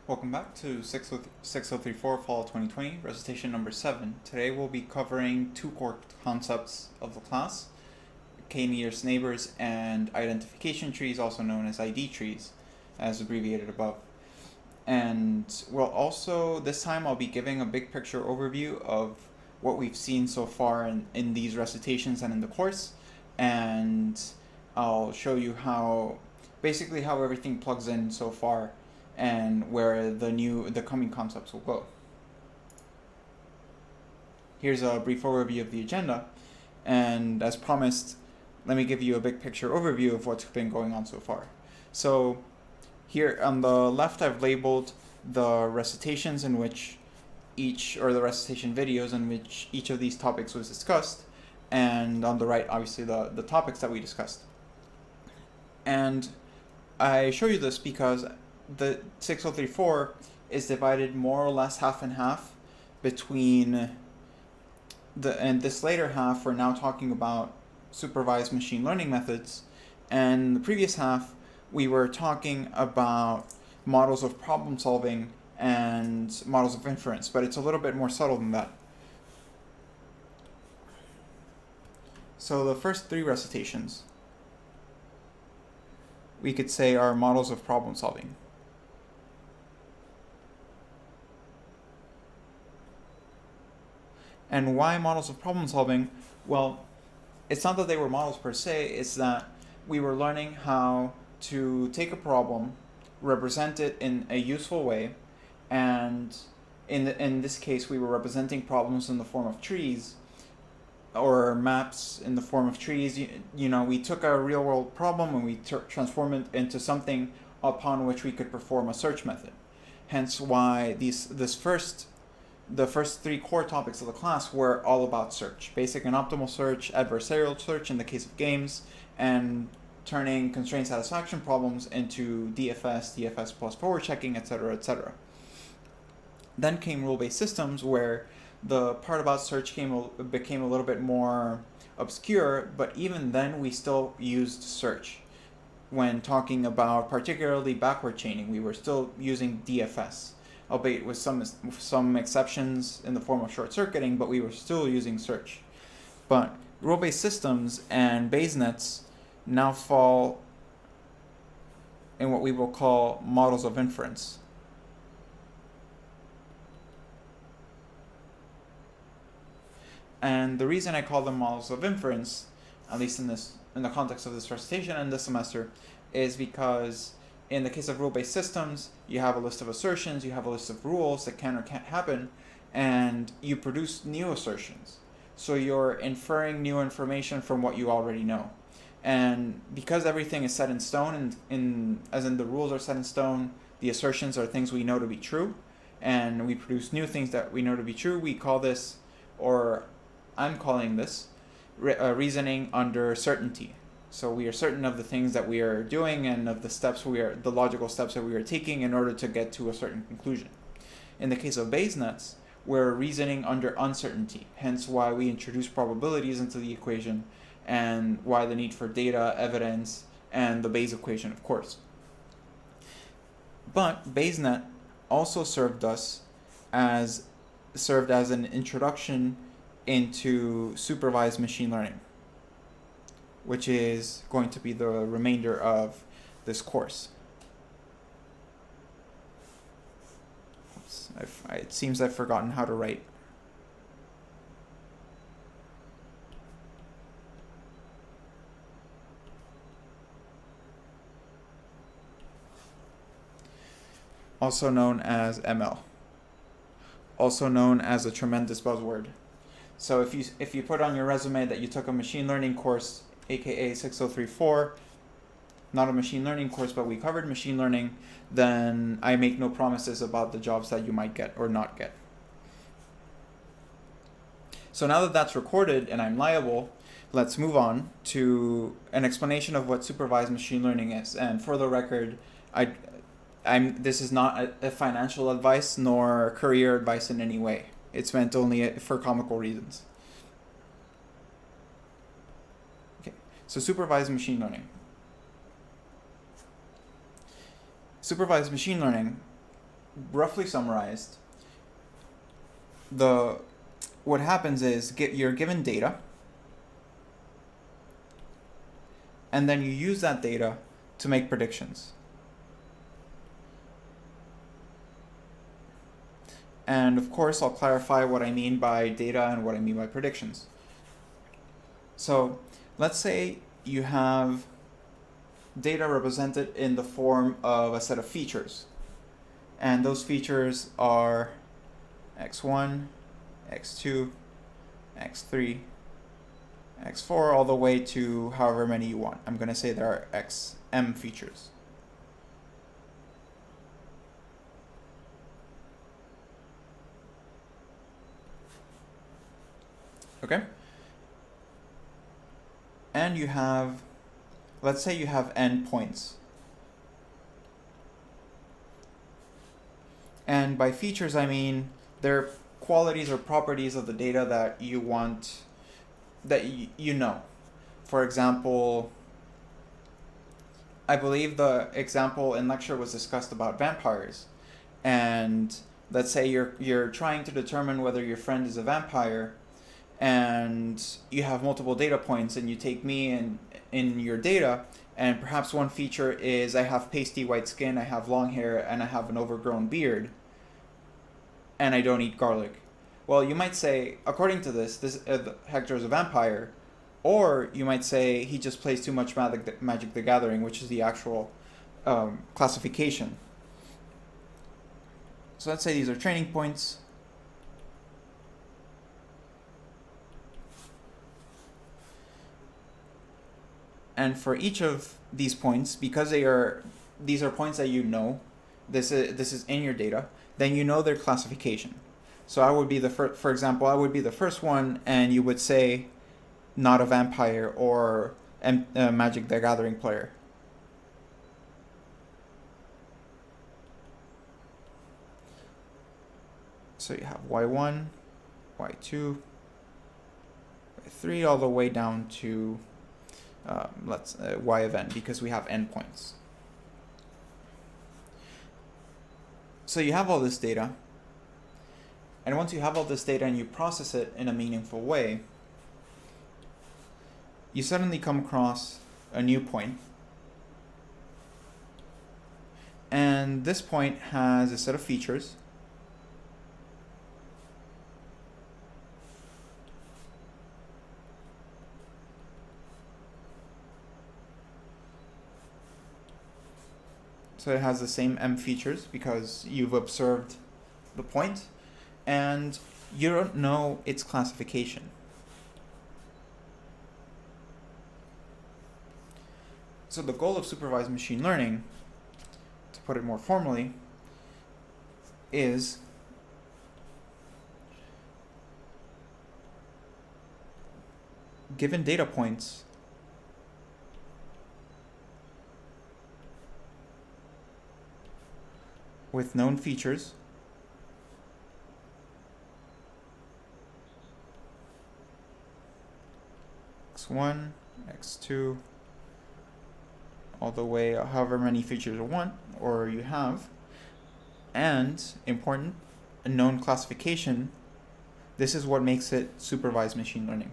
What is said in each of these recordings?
Welcome back to 6034 Fall 2020, recitation number 7. Today we'll be covering two core concepts of the class, k-nearest neighbors and identification trees, also known as ID trees, as abbreviated above. And this time I'll be giving a big picture overview of what we've seen so far in these recitations and in the course, and I'll show you basically how everything plugs in so far and where the coming concepts will go. Here's a brief overview of the agenda, and as promised, let me give you a big picture overview of what's been going on so far. So here on the left, I've labeled the recitations in which the recitation videos in which each of these topics was discussed, and on the right, obviously, the topics that we discussed. And I show you this because the 6034 is divided more or less half and half between and this later half we're now talking about supervised machine learning methods, and the previous half we were talking about models of problem solving and models of inference, but it's a little bit more subtle than that. So the first three recitations we could say are models of problem solving. And why models of problem solving? Well, it's not that they were models per se, it's that we were learning how to take a problem, represent it in a useful way, and in this case we were representing problems in the form of trees, or maps in the form of trees. We took a real world problem and we transformed it into something upon which we could perform a search method. Hence why the first three core topics of the class were all about search. Basic and optimal search, adversarial search in the case of games, and turning constraint satisfaction problems into DFS, DFS plus forward checking, etc., etc. Then came rule-based systems, where the part about search became a little bit more obscure, but even then we still used search. When talking about particularly backward chaining, we were still using DFS, albeit with some exceptions in the form of short-circuiting, but we were still using search. But rule-based systems and Bayes nets now fall in what we will call models of inference. And the reason I call them models of inference, at least in the context of this recitation and this semester, is because in the case of rule-based systems, you have a list of assertions, you have a list of rules that can or can't happen, and you produce new assertions. So you're inferring new information from what you already know. And because everything is set in stone, as in the rules are set in stone, the assertions are things we know to be true, and we produce new things that we know to be true, we call this, or I'm calling this, reasoning under certainty. So we are certain of the things that we are doing and of the logical steps that we are taking in order to get to a certain conclusion. In the case of Bayes nets, we're reasoning under uncertainty, hence why we introduce probabilities into the equation, and why the need for data, evidence, and the Bayes equation, of course. But Bayes net also served as an introduction into supervised machine learning, which is going to be the remainder of this course. Oops, it seems I've forgotten how to write. Also known as ML. Also known as a tremendous buzzword. So if you put on your resume that you took a machine learning course, aka 6034, not a machine learning course, but we covered machine learning, then I make no promises about the jobs that you might get or not get. So now that that's recorded and I'm liable, let's move on to an explanation of what supervised machine learning is. And for the record, this is not a financial advice nor career advice in any way. It's meant only for comical reasons. Okay, so supervised machine learning. Supervised machine learning roughly summarized, what happens is you're given data, and then you use that data to make predictions. And of course, I'll clarify what I mean by data and what I mean by predictions. So let's say you have data represented in the form of a set of features. And those features are x1, x2, x3, x4, all the way to however many you want. I'm going to say there are xm features. Okay? And you have, let's say you have n points. And by features, I mean they're qualities or properties of the data that you want, that you know. For example, I believe the example in lecture was discussed about vampires. And let's say you're trying to determine whether your friend is a vampire, and you have multiple data points, and you take me in your data, and perhaps one feature is I have pasty white skin, I have long hair, and I have an overgrown beard, and I don't eat garlic. Well, you might say, according to this Hector is a vampire, or you might say he just plays too much Magic the Gathering, which is the actual classification. So let's say these are training points. And for each of these points, because these are points that you know, this is in your data, then you know their classification. So I would be for example, I would be the first one, and you would say not a vampire or a Magic the Gathering player. So you have y1, y2, y3, all the way down to y of n, because we have n points. So you have all this data, and once you have all this data and you process it in a meaningful way, you suddenly come across a new point. And this point has a set of features. So it has the same m features because you've observed the point, and you don't know its classification. So the goal of supervised machine learning, to put it more formally, is given data points, with known features, x1, x2, all the way however many features you want or you have, and important, a known classification. This is what makes it supervised machine learning.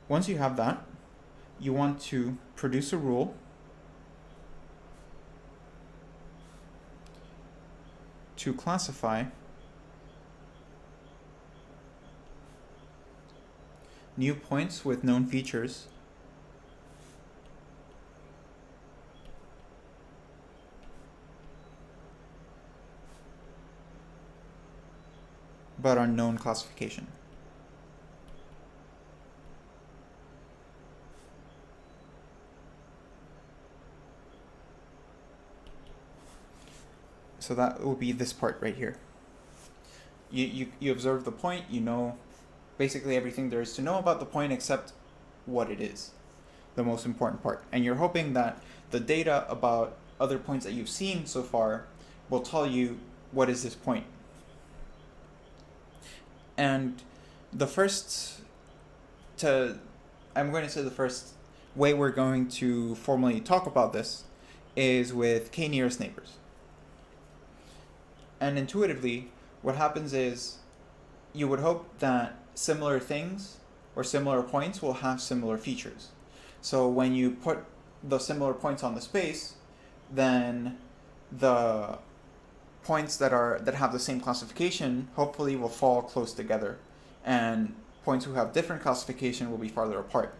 Once you have that, you want to produce a rule to classify new points with known features but unknown classification. So that will be this part right here. You observe the point, you know basically everything there is to know about the point except what it is, the most important part. And you're hoping that the data about other points that you've seen so far will tell you what is this point. And the first I'm going to say the first way we're going to formally talk about this is with k nearest neighbors. And intuitively, what happens is you would hope that similar things or similar points will have similar features. So when you put the similar points on the space, then the points that have the same classification hopefully will fall close together, and points who have different classification will be farther apart.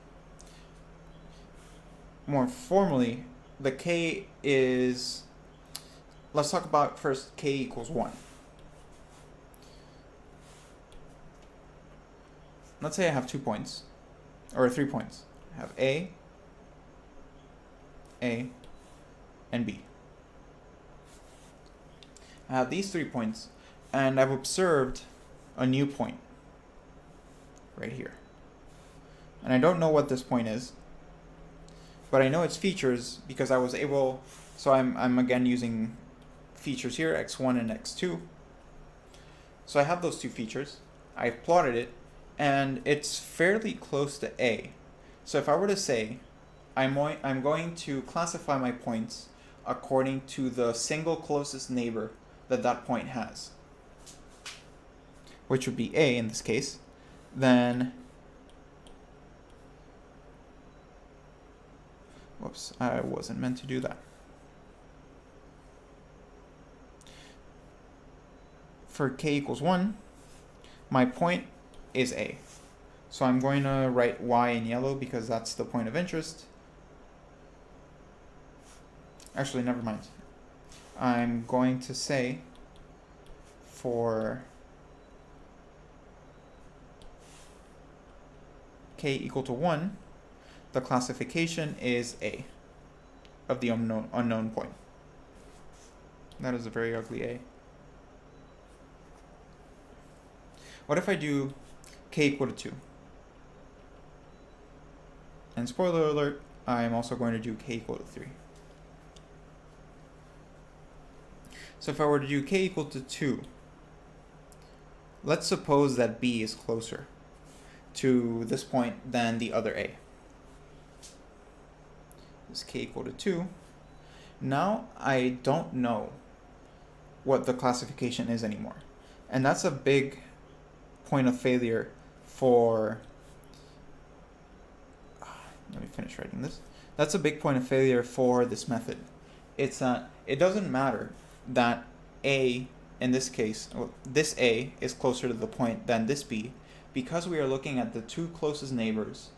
More formally, the k is, let's talk about first k equals 1. Let's say I have 2 points, or 3 points. I have A, and B. I have these 3 points, and I've observed a new point right here. And I don't know what this point is, but I know its features because I was able, so I'm again using features here, x1 and x2. So I have those 2 features, I've plotted it, and it's fairly close to A. So if I were to say, I'm going to classify my points according to the single closest neighbor that point has, which would be A in this case, then, whoops, I wasn't meant to do that. For k equals 1, my point is A. So I'm going to write y in yellow because that's the point of interest. Actually, never mind. I'm going to say for k equal to 1, the classification is A of the unknown point. That is a very ugly A. What if I do k equal to 2? And spoiler alert, I'm also going to do k equal to 3. So if I were to do k equal to 2, let's suppose that B is closer to this point than the other A. This is k equal to 2. Now I don't know what the classification is anymore. And that's a big point of failure for, let me finish writing this. That's a big point of failure for this method. It's that it doesn't matter that A, in this case, this A is closer to the point than this B, because we are looking at the 2 closest neighbors.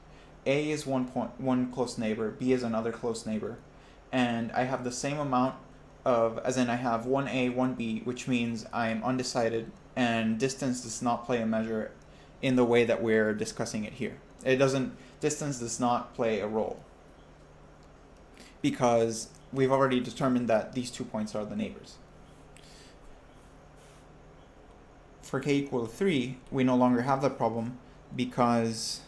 A is one close neighbor, B is another close neighbor, and I have the same amount of, as in I have 1A, 1B, which means I am undecided, and distance does not play a measure in the way that we're discussing it here. Distance does not play a role, because we've already determined that these 2 points are the neighbors. For k equal to 3, we no longer have that problem because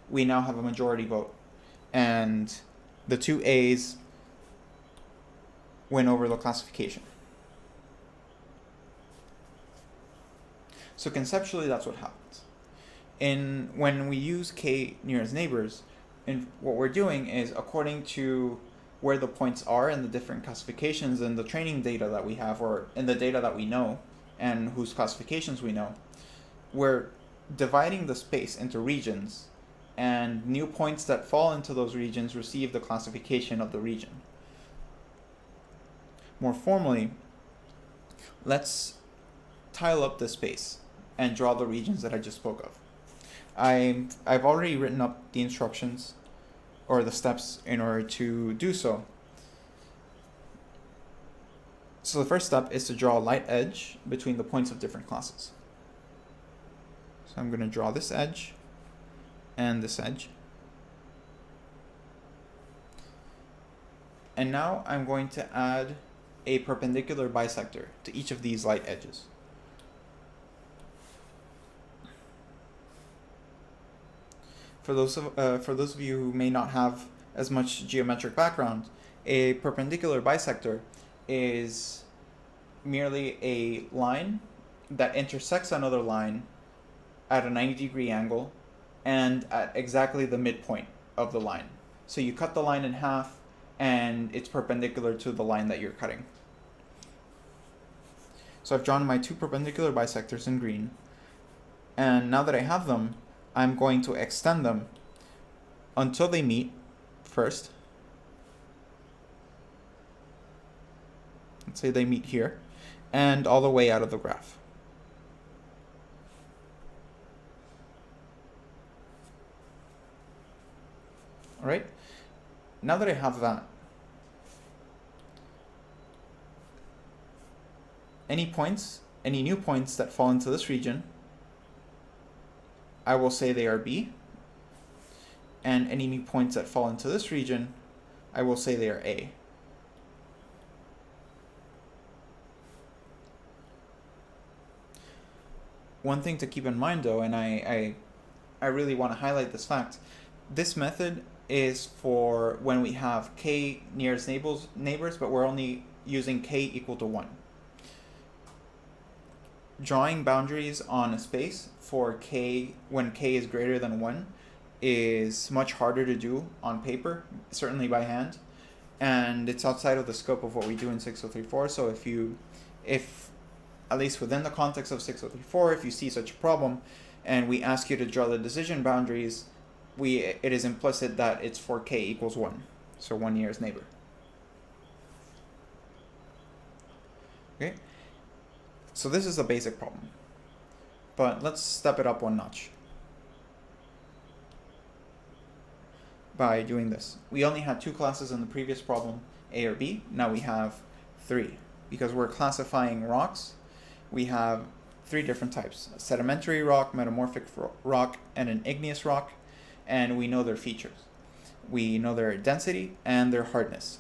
we now have a majority vote, and the 2 A's win over the classification. So conceptually, that's what happens. When we use k nearest neighbors, and what we're doing is, according to where the points are in the different classifications and the training data that we have, or in the data that we know and whose classifications we know, we're dividing the space into regions, and new points that fall into those regions receive the classification of the region. More formally, let's tile up the space and draw the regions that I just spoke of. I've already written up the instructions or the steps in order to do so. So the first step is to draw a light edge between the points of different classes. So I'm going to draw this edge and this edge. And now I'm going to add a perpendicular bisector to each of these light edges. For those of you who may not have as much geometric background, a perpendicular bisector is merely a line that intersects another line at a 90-degree angle and at exactly the midpoint of the line. So you cut the line in half and it's perpendicular to the line that you're cutting. So I've drawn my two perpendicular bisectors in green, and now that I have them, I'm going to extend them until they meet first. Let's say they meet here, and all the way out of the graph. All right, now that I have that, any new points that fall into this region, I will say they are B, and any new points that fall into this region, I will say they are A. One thing to keep in mind though, and I really want to highlight this fact, this method is for when we have k nearest neighbors, but we're only using k equal to 1. Drawing boundaries on a space for k when k is greater than 1 is much harder to do on paper, certainly by hand, and it's outside of the scope of what we do in 6034. So if at least within the context of 6034, if you see such a problem and we ask you to draw the decision boundaries, it is implicit that it's for k equals 1, so 1 nearest neighbor. Okay, so this is a basic problem, but let's step it up one notch by doing this. We only had 2 classes in the previous problem, A or B. Now we have 3. Because we're classifying rocks, we have 3 different types: a sedimentary rock, metamorphic rock, and an igneous rock, and we know their features. We know their density and their hardness.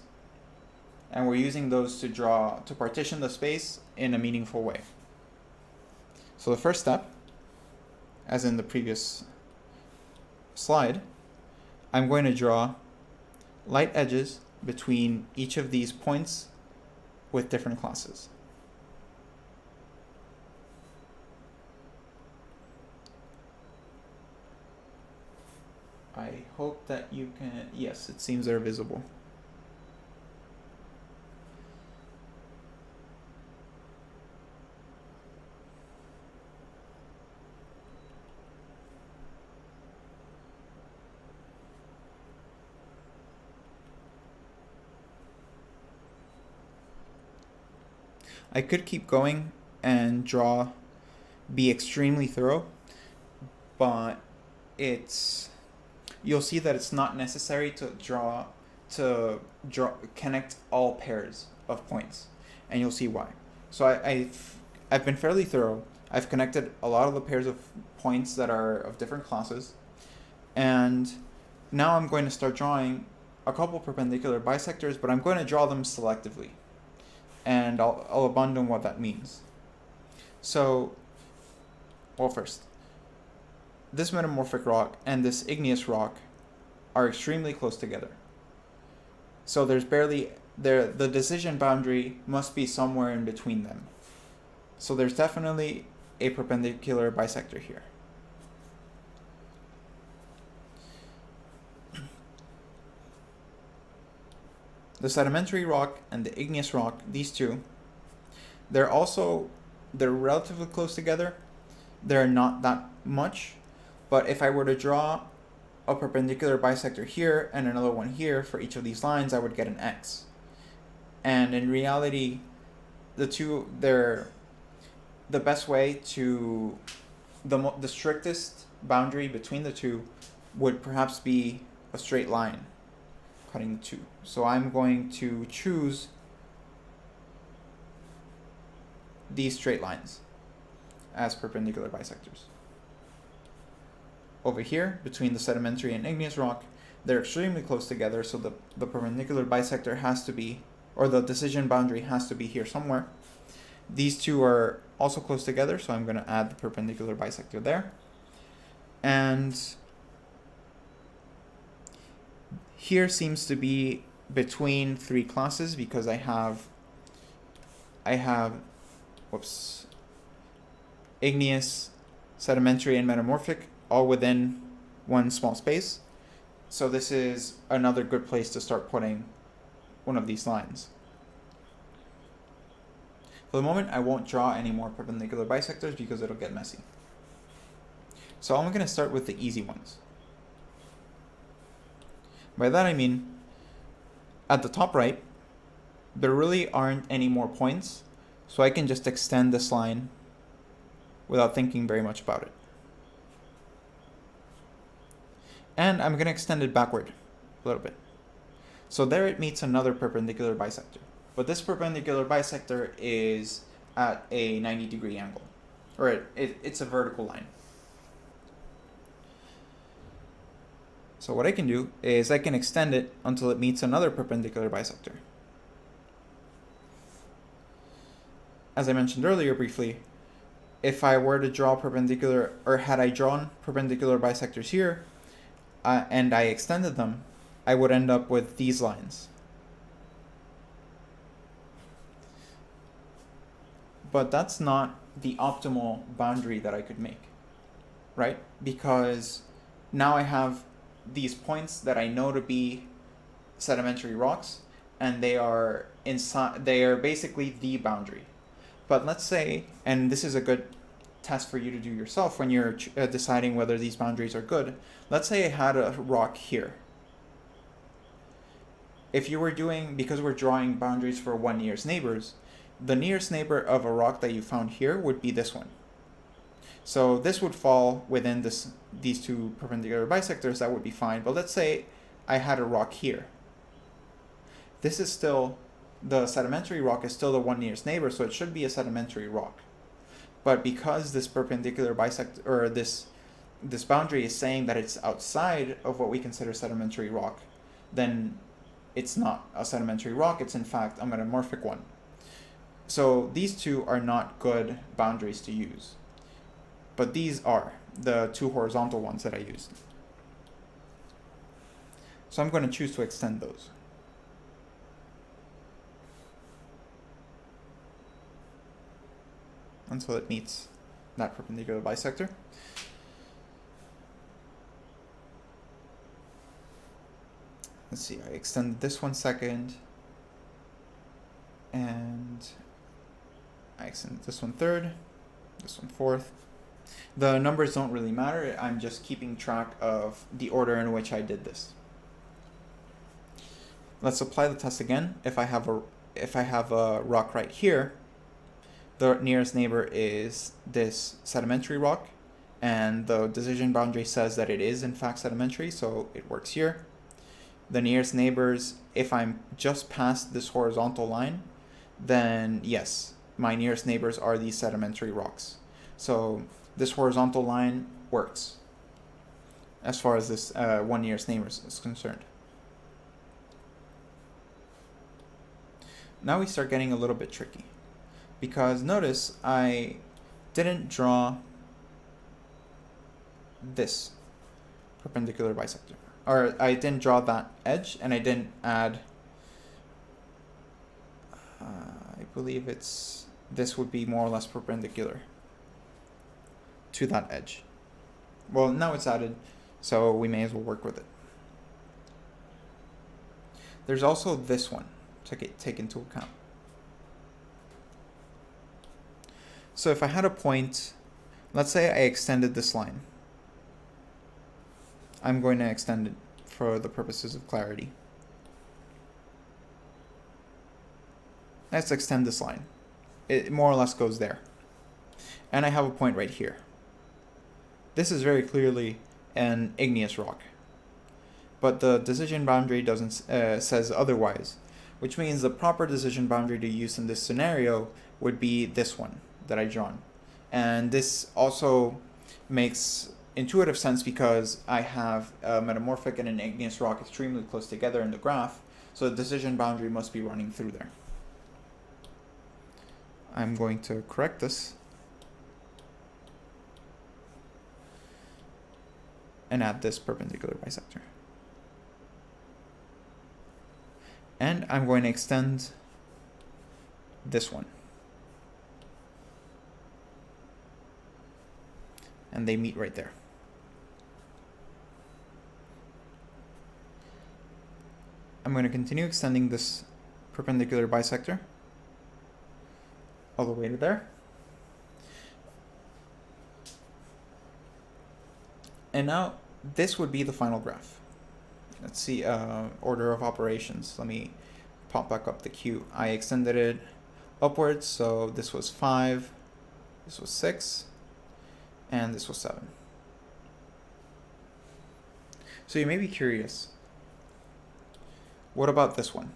And we're using those to partition the space in a meaningful way. So the first step, as in the previous slide, I'm going to draw light edges between each of these points with different classes. I hope that you can, yes, it seems they're visible. I could keep going and be extremely thorough, but you'll see that it's not necessary to connect all pairs of points, and you'll see why. So I've been fairly thorough. I've connected a lot of the pairs of points that are of different classes, and now I'm going to start drawing a couple perpendicular bisectors, but I'm going to draw them selectively, and I'll abandon what that means. So, well, first, this metamorphic rock and this igneous rock are extremely close together. So there's the decision boundary must be somewhere in between them. So there's definitely a perpendicular bisector here. The sedimentary rock and the igneous rock, these two, they're relatively close together. They're not that much, but if I were to draw a perpendicular bisector here and another one here for each of these lines, I would get an X. And in reality, the best way to, the strictest boundary between the two would perhaps be a straight line cutting the two. So I'm going to choose these straight lines as perpendicular bisectors. Over here, between the sedimentary and igneous rock, they're extremely close together, so the perpendicular bisector has to be, or the decision boundary has to be here somewhere. These two are also close together, so I'm going to add the perpendicular bisector there. And here seems to be between 3 classes, because I have igneous, sedimentary, and metamorphic all within one small space. So this is another good place to start putting one of these lines. For the moment, I won't draw any more perpendicular bisectors because it'll get messy. So I'm going to start with the easy ones. By that I mean, at the top right, there really aren't any more points, so I can just extend this line without thinking very much about it. And I'm going to extend it backward a little bit. So there it meets another perpendicular bisector. But this perpendicular bisector is at a 90-degree angle, or it's a vertical line. So what I can do is I can extend it until it meets another perpendicular bisector. As I mentioned earlier briefly, if I were to draw perpendicular, or had I drawn perpendicular bisectors here, and I extended them, I would end up with these lines. But that's not the optimal boundary that I could make, right? Because now I have these points that I know to be sedimentary rocks, and they are basically the boundary. But let's say, and this is a good test for you to do yourself when you're deciding whether these boundaries are good. Let's say I had a rock here. If you were because we're drawing boundaries for one nearest neighbors, the nearest neighbor of a rock that you found here would be this one. So this would fall within these two perpendicular bisectors. That would be fine. But let's say I had a rock here. This is still, the sedimentary rock is still the one nearest neighbor, so it should be a sedimentary rock. But because this perpendicular bisector, or this boundary is saying that it's outside of what we consider sedimentary rock, then it's not a sedimentary rock, it's in fact a metamorphic one. So these two are not good boundaries to use. But these are the two horizontal ones that I used. So I'm going to choose to extend those. Until it meets that perpendicular bisector. Let's see, I extended this one second, and I extended this one third, this one fourth. The numbers don't really matter, I'm just keeping track of the order in which I did this. Let's apply the test again. If I have a rock right here, the nearest neighbor is this sedimentary rock, and the decision boundary says that it is in fact sedimentary, so it works here. The nearest neighbors, if I'm just past this horizontal line, then yes, my nearest neighbors are these sedimentary rocks. So this horizontal line works as far as this one nearest neighbor is concerned. Now we start getting a little bit tricky, because notice I didn't draw this perpendicular bisector, or I didn't draw that edge, and I didn't add, I believe this would be more or less perpendicular to that edge. Well, now it's added, so we may as well work with it. There's also this one to take into account. So if I had a point, let's say I extended this line. I'm going to extend it for the purposes of clarity. Let's extend this line. It more or less goes there. And I have a point right here. This is very clearly an igneous rock. But the decision boundary doesn't says otherwise, which means the proper decision boundary to use in this scenario would be this one that I've drawn. And this also makes intuitive sense because I have a metamorphic and an igneous rock extremely close together in the graph, so the decision boundary must be running through there. I'm going to correct this and add this perpendicular bisector. And I'm going to extend this one. and they meet right there. I'm going to continue extending this perpendicular bisector all the way to there. And now this would be the final graph. Let's see, order of operations. Let me pop back up the queue. I extended it upwards, so this was 5, this was 6, and this was 7. So you may be curious, what about this one?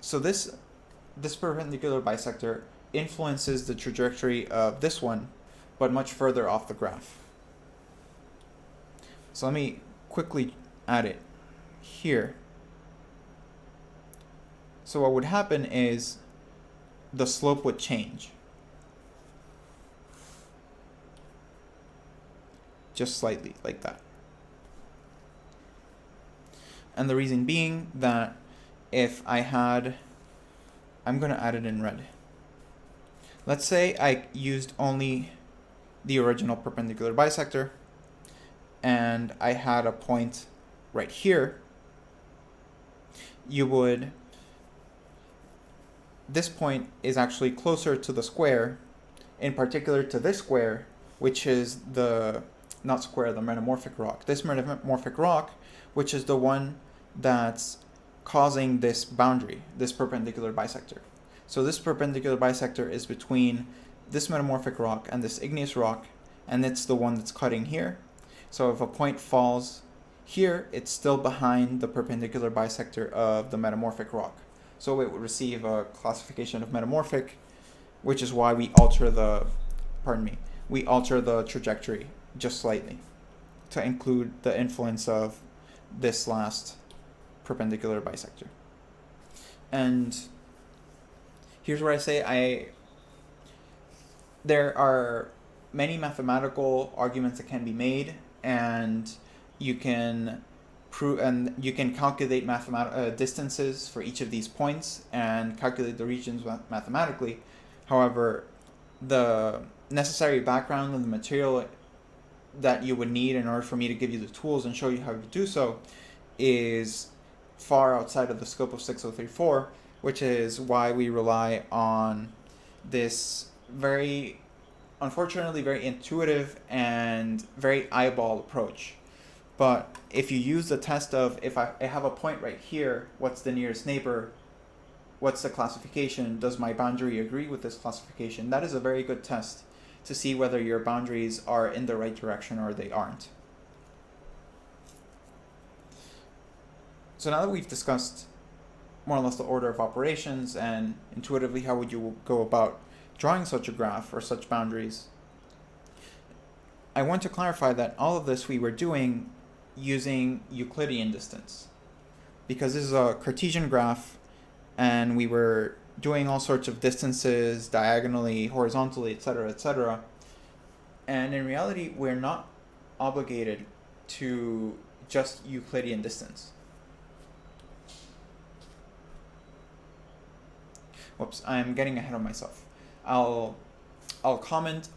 So this perpendicular bisector influences the trajectory of this one, but much further off the graph. So let me quickly add it here. So what would happen is the slope would change. Just slightly, like that. And the reason being that if I had, I'm going to add it in red. Let's say I used only the original perpendicular bisector, and I had a point right here. This point is actually closer to the square, in particular to this square, which is the metamorphic rock. This metamorphic rock, which is the one that's causing this boundary, this perpendicular bisector. So this perpendicular bisector is between this metamorphic rock and this igneous rock, and it's the one that's cutting here. So if a point falls here, it's still behind the perpendicular bisector of the metamorphic rock. So it would receive a classification of metamorphic, which is why we alter the trajectory just slightly to include the influence of this last perpendicular bisector. And here's where I say there are many mathematical arguments that can be made, and you can calculate distances for each of these points and calculate the regions mathematically. However, the necessary background and the material that you would need in order for me to give you the tools and show you how to do so is far outside of the scope of 6034, which is why we rely on this unfortunately very intuitive and very eyeball approach. But if you use the test of, if I have a point right here, what's the nearest neighbor, what's the classification, does my boundary agree with this classification, that is a very good test to see whether your boundaries are in the right direction or they aren't. So now that we've discussed more or less the order of operations and intuitively how would you go about drawing such a graph or such boundaries, I want to clarify that all of this we were doing using Euclidean distance, because this is a Cartesian graph and we were doing all sorts of distances diagonally, horizontally, etc., etc. And in reality, we're not obligated to just Euclidean distance. Whoops, I'm getting ahead of myself. I'll comment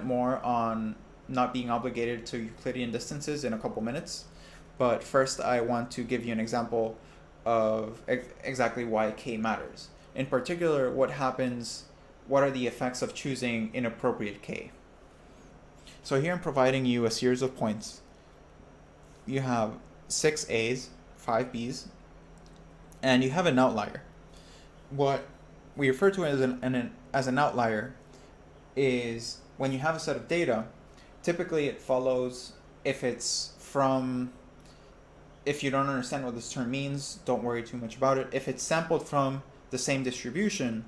more on not being obligated to Euclidean distances in a couple minutes, but first I want to give you an example of exactly why K matters. In particular, what are the effects of choosing inappropriate K. So here I'm providing you a series of points. You have 6 A's, 5 B's, and you have an outlier. What we refer to as an outlier is when you have a set of data, typically it follows, if you don't understand what this term means, don't worry too much about it. If it's sampled from the same distribution,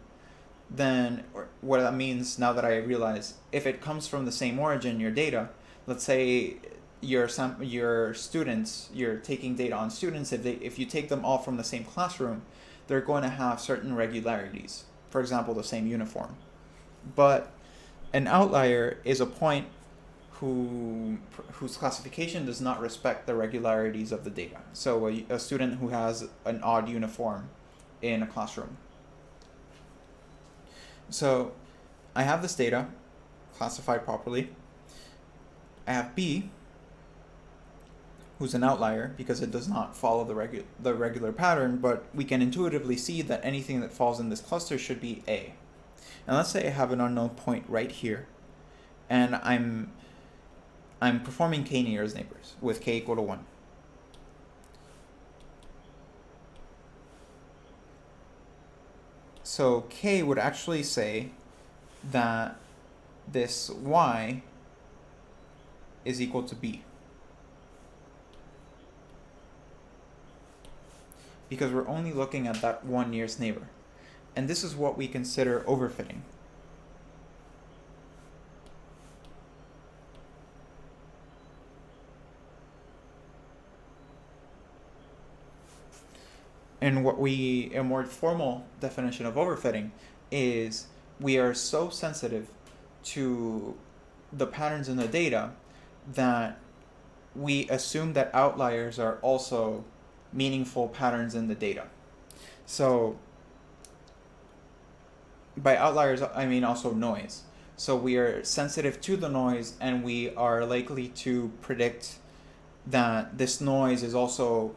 then what that means, now that I realize, if it comes from the same origin, your data, let's say your students, you're taking data on students, if you take them all from the same classroom, they're going to have certain regularities, for example, the same uniform. But an outlier is a point whose classification does not respect the regularities of the data. So a student who has an odd uniform in a classroom. So I have this data classified properly. I have B, who's an outlier because it does not follow the regular pattern, but we can intuitively see that anything that falls in this cluster should be A. And let's say I have an unknown point right here, and I'm performing k nearest neighbors with k equal to 1. So k would actually say that this y is equal to b, because we're only looking at that one nearest neighbor. And this is what we consider overfitting. And a more formal definition of overfitting is we are so sensitive to the patterns in the data that we assume that outliers are also meaningful patterns in the data. So by outliers, I mean also noise. So we are sensitive to the noise, and we are likely to predict that this noise is also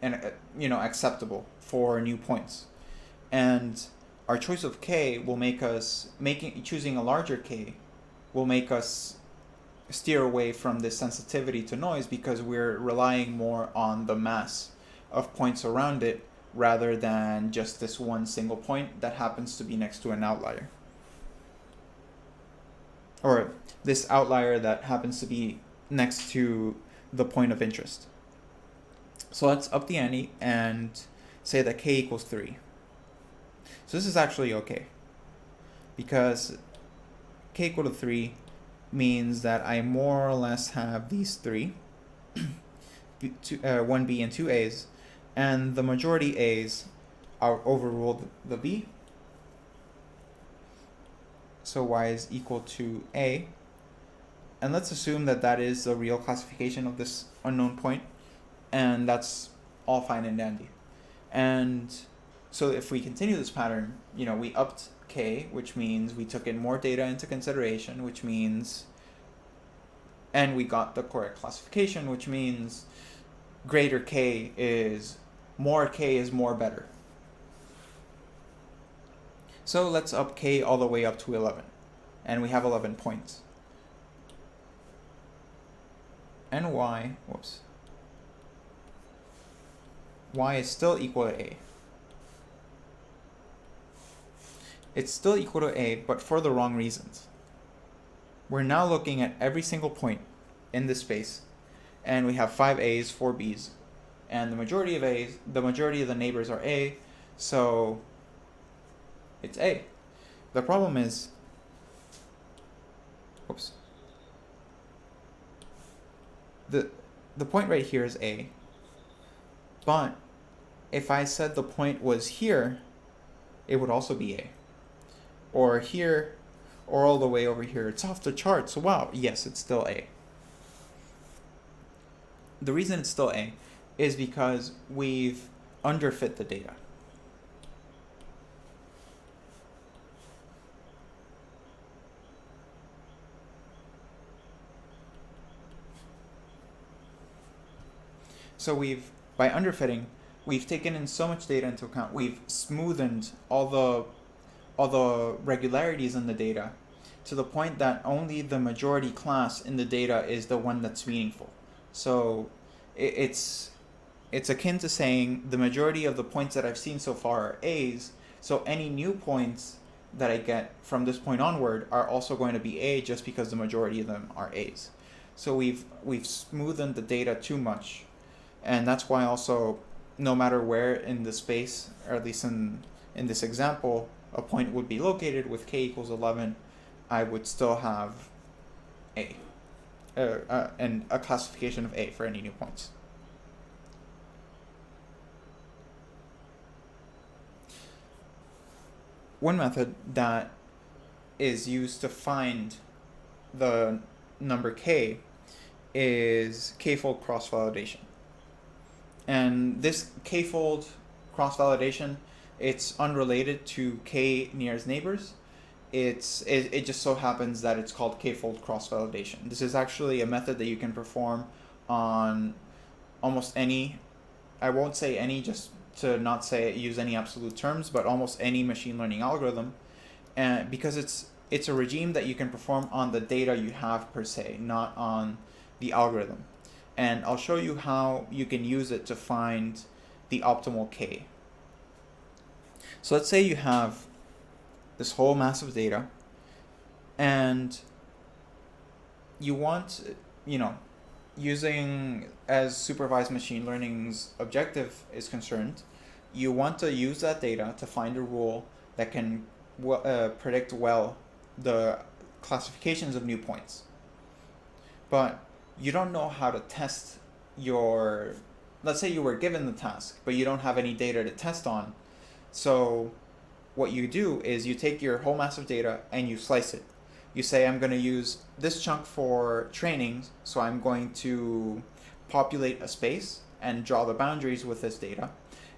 acceptable for new points. And our choice of k will make us, choosing a larger k will make us steer away from this sensitivity to noise, because we're relying more on the mass of points around it rather than just this one single point that happens to be next to an outlier. Or this outlier that happens to be next to the point of interest. So let's up the ante and say that k equals 3. So this is actually okay, because k equal to 3 means that I more or less have these three, 1b and 2 a's, and the majority a's are overruled the b. So y is equal to a, and let's assume that that is the real classification of this unknown point, and that's all fine and dandy. And so if we continue this pattern, we upped k, which means we took in more data into consideration, which means, and we got the correct classification, which means greater k is more better. So let's up k all the way up to 11, and we have 11 points. And y is still equal to a. It's still equal to a, but for the wrong reasons. We're now looking at every single point in this space, and we have 5 a's, 4 b's, and the majority of the neighbors are a, so it's a. The problem is, the point right here is a, but if I said the point was here, it would also be a. Or here, or all the way over here. It's off the charts. Wow, yes, it's still a. The reason it's still a is because we've underfit the data. So by underfitting, we've taken in so much data into account. We've smoothened all the regularities in the data to the point that only the majority class in the data is the one that's meaningful. So it's akin to saying the majority of the points that I've seen so far are A's, so any new points that I get from this point onward are also going to be A, just because the majority of them are A's. So we've smoothened the data too much, and that's why also, no matter where in the space, or at least in this example, a point would be located with k equals 11, I would still have a, and a classification of a for any new points. One method that is used to find the number k is k-fold cross-validation. And this k-fold cross-validation, it's unrelated to k nearest neighbors, it just so happens that it's called k-fold cross-validation. This is actually a method that you can perform on almost any, I won't say any just to not say use any absolute terms, but almost any machine learning algorithm, and because it's a regime that you can perform on the data you have per se, not on the algorithm. And I'll show you how you can use it to find the optimal k. So let's say you have this whole mass of data, and you want, using, as supervised machine learning's objective is concerned, you want to use that data to find a rule that can predict well the classifications of new points. But you don't know how to test your, let's say you were given the task, but you don't have any data to test on. So what you do is you take your whole mass of data and you slice it. You say, I'm going to use this chunk for training, so I'm going to populate a space and draw the boundaries with this data.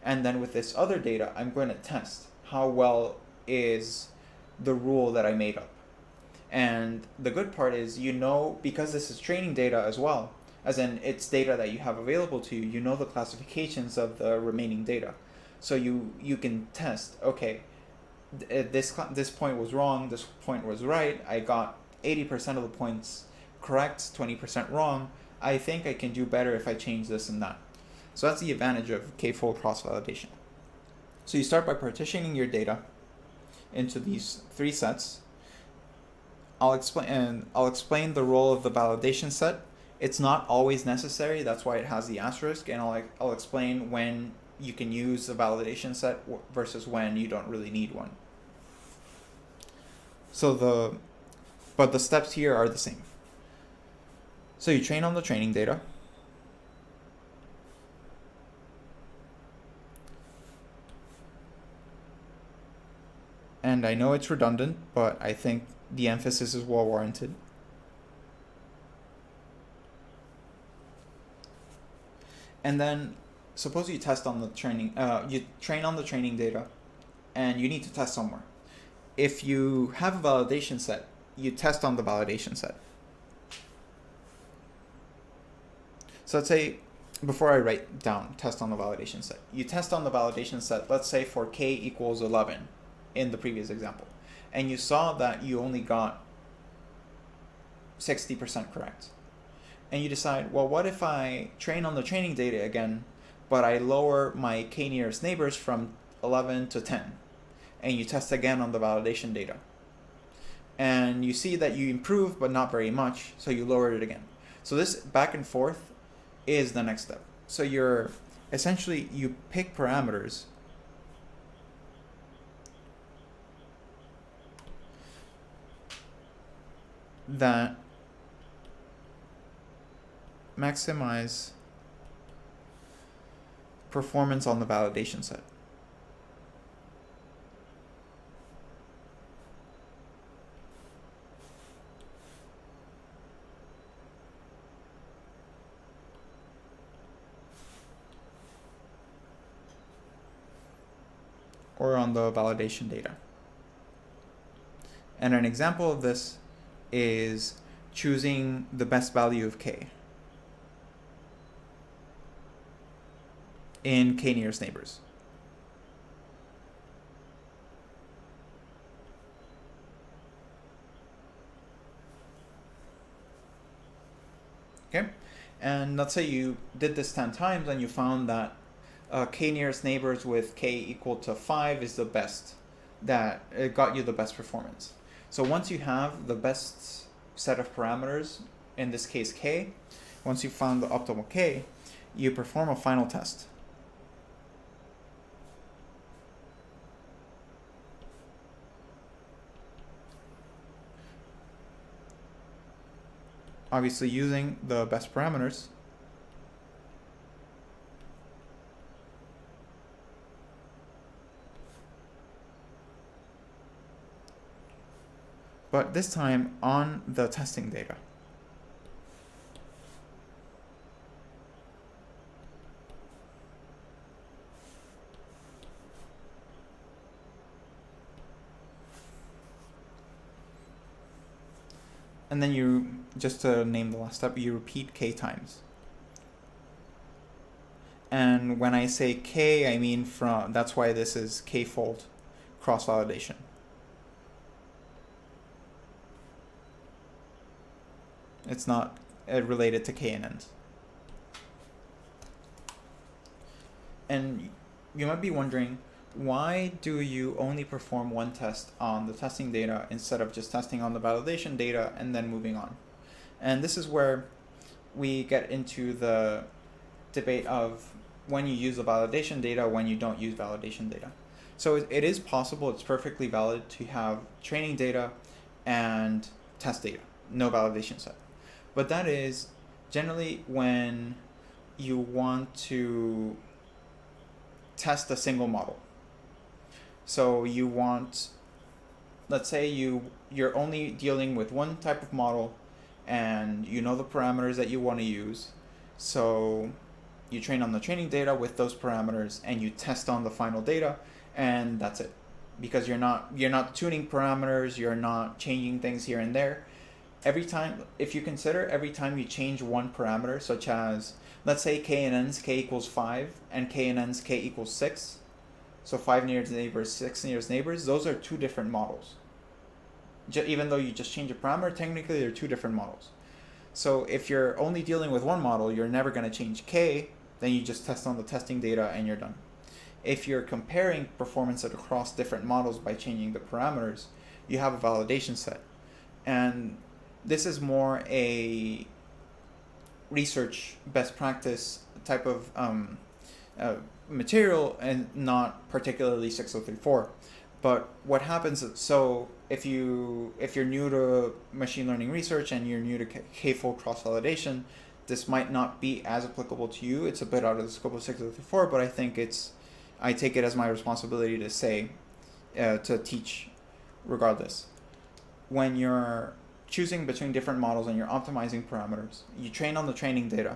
And then with this other data, I'm going to test how well is the rule that I made up. And the good part is, because this is training data as well, as in it's data that you have available to you, you know the classifications of the remaining data. So you can test, okay, this point was wrong, this point was right, I got 80% of the points correct, 20% wrong, I think I can do better if I change this and that. So that's the advantage of k-fold cross-validation. So you start by partitioning your data into these three sets. I'll explain the role of the validation set. It's not always necessary, that's why it has the asterisk, and I'll explain when you can use the validation set versus when you don't really need one. But the steps here are the same. So you train on the training data. And I know it's redundant, but I think the emphasis is well warranted. And then suppose you test on the training, you train on the training data, and you need to test somewhere. If you have a validation set, you test on the validation set. So let's say, before I write down test on the validation set, you test on the validation set, let's say for k equals 11 in the previous example, and you saw that you only got 60% correct. And you decide, well, what if I train on the training data again, but I lower my k nearest neighbors from 11 to 10, and you test again on the validation data. And you see that you improve, but not very much, so you lower it again. So this back and forth is the next step. So you pick parameters that maximize performance on the validation set. Or on the validation data. And an example of this is choosing the best value of k in k nearest neighbors. Okay, and let's say you did this 10 times and you found that k nearest neighbors with k equal to 5 is the best, that it got you the best performance. So once you have the best set of parameters, in this case k, once you found the optimal k, you perform a final test. Obviously using the best parameters. But this time on the testing data. And then you, just to name the last step, you repeat k times. And when I say k, I mean that's why this is k-fold cross-validation. It's not related to KNNs. And you might be wondering, why do you only perform one test on the testing data instead of just testing on the validation data and then moving on? And this is where we get into the debate of when you use the validation data, when you don't use validation data. So it is possible, it's perfectly valid to have training data and test data, no validation set. But that is generally when you want to test a single model. So you want, let's say you're only dealing with one type of model and you know the parameters that you want to use. So you train on the training data with those parameters and you test on the final data, and that's it. Because you're not tuning parameters, you're not changing things here and there. Every time, if you consider every time you change one parameter, such as, let's say KNNs k equals 5 and KNNs k equals 6, so 5 nearest neighbors, 6 nearest neighbors, those are two different models. Even though you just change a parameter, technically they're two different models. So if you're only dealing with one model, you're never going to change k, then you just test on the testing data and you're done. If you're comparing performance across different models by changing the parameters, you have a validation set. And this is more a research best practice type of material and not particularly 6034. But what happens is, so if you're new to machine learning research and you're new to k-fold cross-validation, this might not be as applicable to you. It's a bit out of the scope of 6034, but I think I take it as my responsibility to say, to teach regardless. When you're choosing between different models and you're optimizing parameters, you train on the training data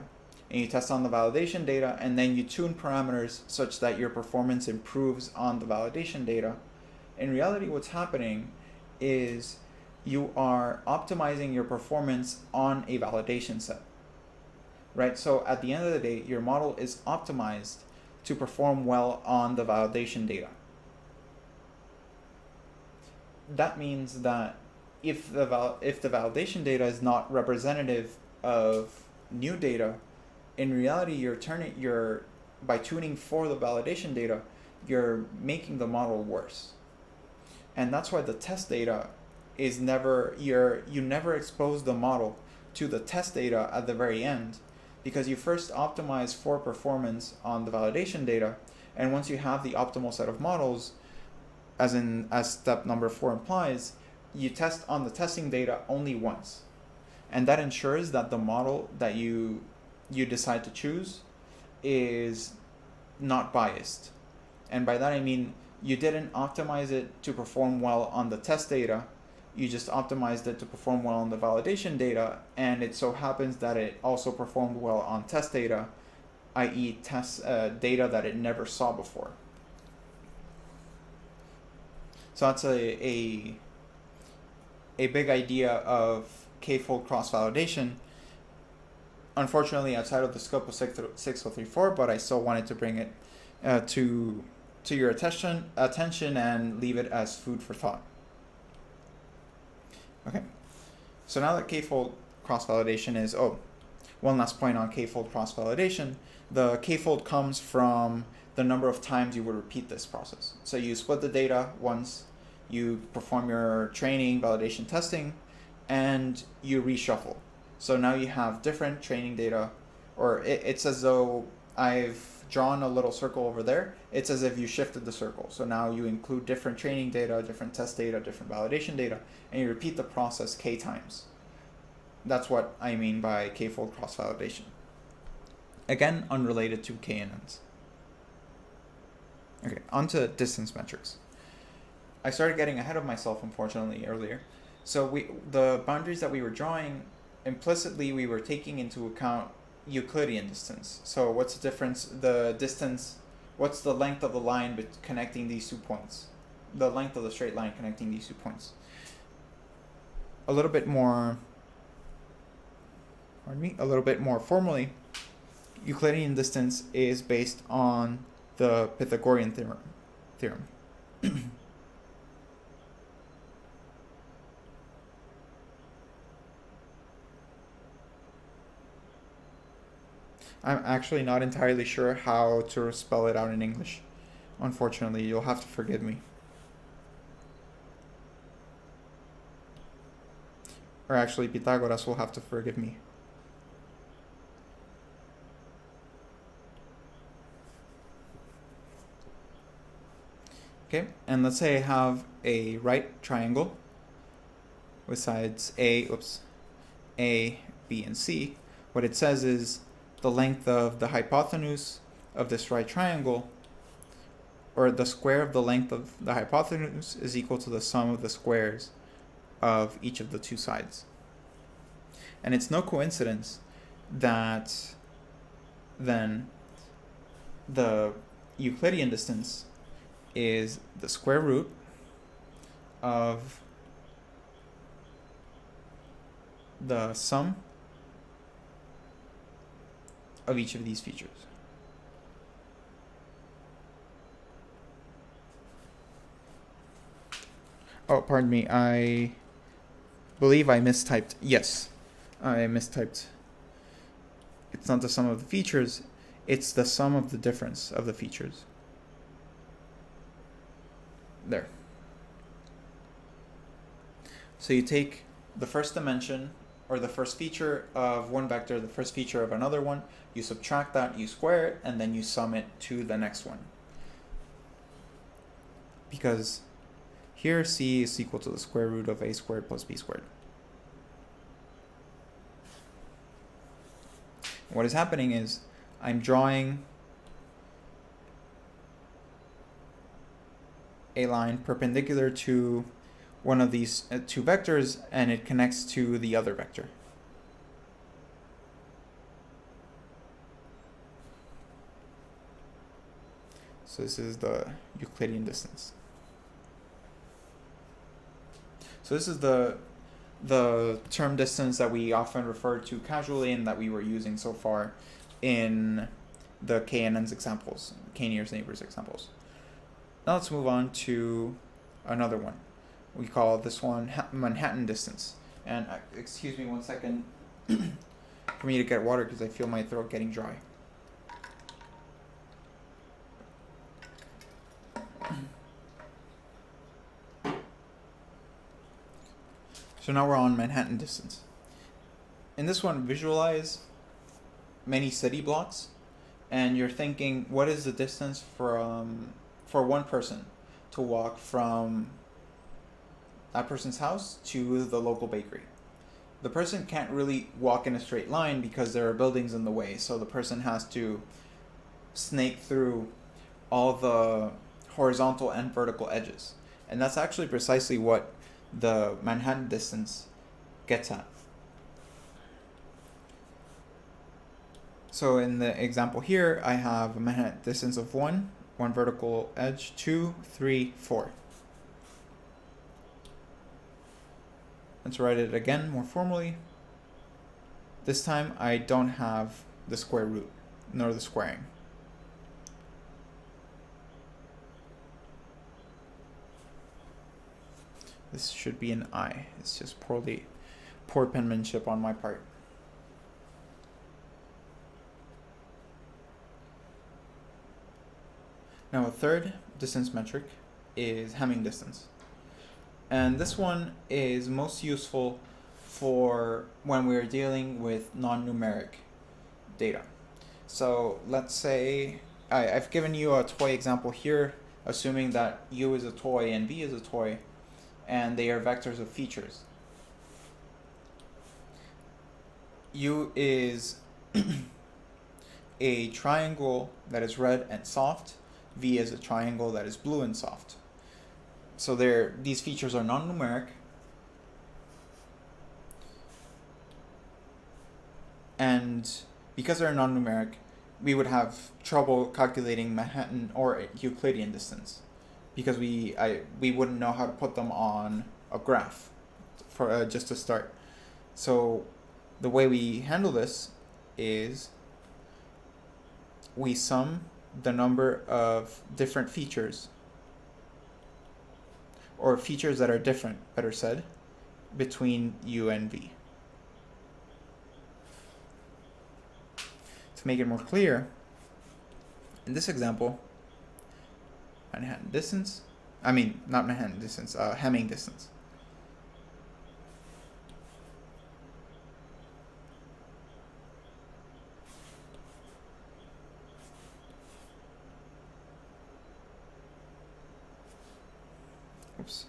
and you test on the validation data, and then you tune parameters such that your performance improves on the validation data. In reality, what's happening is you are optimizing your performance on a validation set, right? So at the end of the day, your model is optimized to perform well on the validation data. That means that if the validation data is not representative of new data, in reality, by tuning for the validation data, you're making the model worse. And that's why the test data is you never expose the model to the test data at the very end, because you first optimize for performance on the validation data, and once you have the optimal set of models, as step number 4 implies, you test on the testing data only once. And that ensures that the model that you decide to choose is not biased. And by that I mean you didn't optimize it to perform well on the test data, you just optimized it to perform well on the validation data, and it so happens that it also performed well on test data, i.e. test data that it never saw before. So that's a big idea of k-fold cross-validation. Unfortunately, outside of the scope of 6034, but I still wanted to bring it to your attention and leave it as food for thought. Okay, so now that k-fold cross-validation is, one last point on k-fold cross-validation, the k-fold comes from the number of times you would repeat this process. So you split the data once, you perform your training, validation, testing, and you reshuffle. So now you have different training data, or it's as though I've drawn a little circle over there. It's as if you shifted the circle. So now you include different training data, different test data, different validation data, and you repeat the process k times. That's what I mean by k-fold cross-validation. Again, unrelated to KNNs. Okay, on to distance metrics. I started getting ahead of myself, unfortunately, earlier. So the boundaries that we were drawing, implicitly we were taking into account Euclidean distance. So what's the difference? The distance, what's the length of the line connecting these 2 points? The length of the straight line connecting these 2 points. A little bit more pardon me, a little bit more formally, Euclidean distance is based on the Pythagorean theorem. I'm actually not entirely sure how to spell it out in English. Unfortunately, you'll have to forgive me. Or actually, Pythagoras will have to forgive me. Okay, and let's say I have a right triangle with sides A, B, and C. What it says is the length of the hypotenuse of this right triangle, or the square of the length of the hypotenuse, is equal to the sum of the squares of each of the two sides. And it's no coincidence that then the Euclidean distance is the square root of the sum of each of these features. Oh, pardon me, I believe I mistyped. Yes, I mistyped. It's not the sum of the features, it's the sum of the difference of the features. There. So you take the first dimension, or the first feature of one vector, the first feature of another one, you subtract that, you square it, and then you sum it to the next one. Because here C is equal to the square root of A squared plus B squared. What is happening is I'm drawing a line perpendicular to one of these two vectors, and it connects to the other vector. So this is the Euclidean distance. So this is the term distance that we often refer to casually and that we were using so far in the KNNs examples, k-nearest neighbors examples. Now let's move on to another one. We call this one Manhattan distance. And excuse me 1 second for me to get water because I feel my throat getting dry. So now we're on Manhattan distance. In this one, visualize many city blocks, and you're thinking, what is the distance for one person to walk from that person's house to the local bakery? The person can't really walk in a straight line because there are buildings in the way, so the person has to snake through all the horizontal and vertical edges. And that's actually precisely what the Manhattan distance gets at. So in the example here, I have a Manhattan distance of 1 vertical edge, 2, 3, 4. Let's write it again more formally. This time I don't have the square root, nor the squaring. This should be an I. It's just poor penmanship on my part. Now a third distance metric is Hamming distance. And this one is most useful for when we're dealing with non-numeric data. So let's say I've given you a toy example here, assuming that U is a toy and V is a toy, and they are vectors of features. U is a triangle that is red and soft. V is a triangle that is blue and soft. So these features are non-numeric. And because they're non-numeric, we would have trouble calculating Manhattan or Euclidean distance, because we wouldn't know how to put them on a graph for just to start. So the way we handle this is we sum the number of different features, or features that are different, better said, between u and v. To make it more clear, in this example, Manhattan distance, not Manhattan distance, Hamming distance. Oops.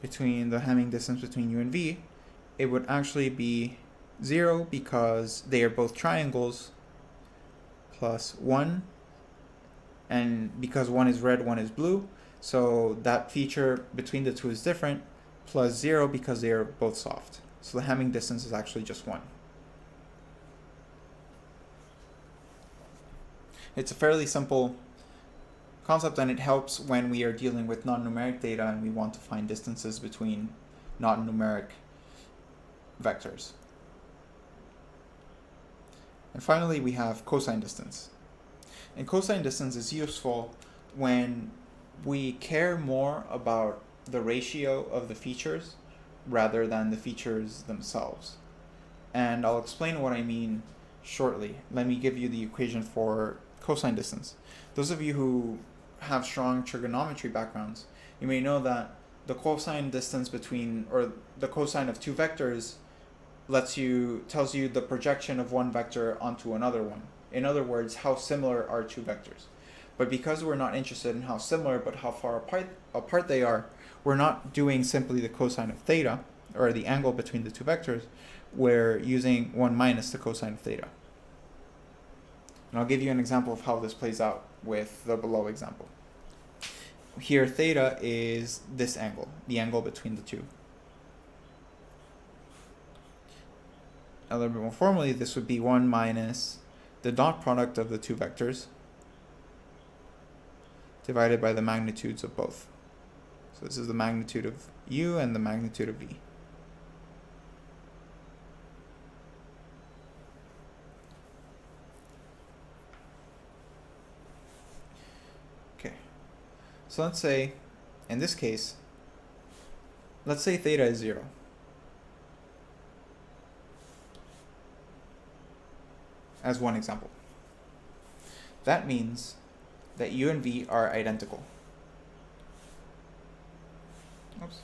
Between the Hamming distance between u and v, it would actually be 0 because they are both triangles, plus 1, and because one is red, one is blue, so that feature between the two is different, plus 0 because they are both soft. So the Hamming distance is actually just 1. It's a fairly simple concept, and it helps when we are dealing with non-numeric data and we want to find distances between non-numeric vectors. And finally, we have cosine distance. And cosine distance is useful when we care more about the ratio of the features rather than the features themselves. And I'll explain what I mean shortly. Let me give you the equation for cosine distance. Those of you who have strong trigonometry backgrounds, you may know that the cosine distance between, or the cosine of two vectors tells you the projection of one vector onto another one. In other words, how similar are two vectors. But because we're not interested in how similar, but how far apart they are, we're not doing simply the cosine of theta, or the angle between the two vectors. We're using 1 minus the cosine of theta. And I'll give you an example of how this plays out with the below example. Here, theta is this angle, the angle between the two. A little bit more formally, this would be 1 minus the dot product of the two vectors divided by the magnitudes of both. So this is the magnitude of u and the magnitude of v. Okay, so let's say, in this case, let's say theta is 0. As one example. That means that u and v are identical. Oops.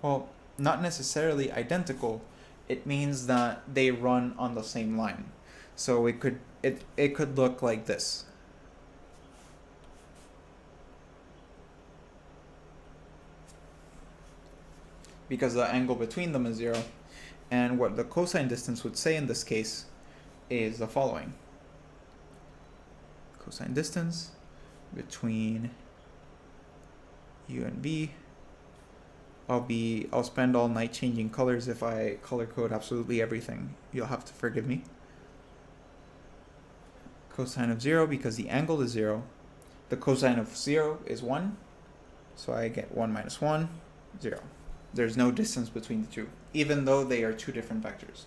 Well, not necessarily identical. It means that they run on the same line. So it could look like this. Because the angle between them is 0. And what the cosine distance would say in this case is the following. Cosine distance between u and v. I'll spend all night changing colors if I color code absolutely everything. You'll have to forgive me. Cosine of 0 because the angle is 0. The cosine of 0 is 1. So I get 1 minus 1, 0. There's no distance between the two, even though they are two different vectors.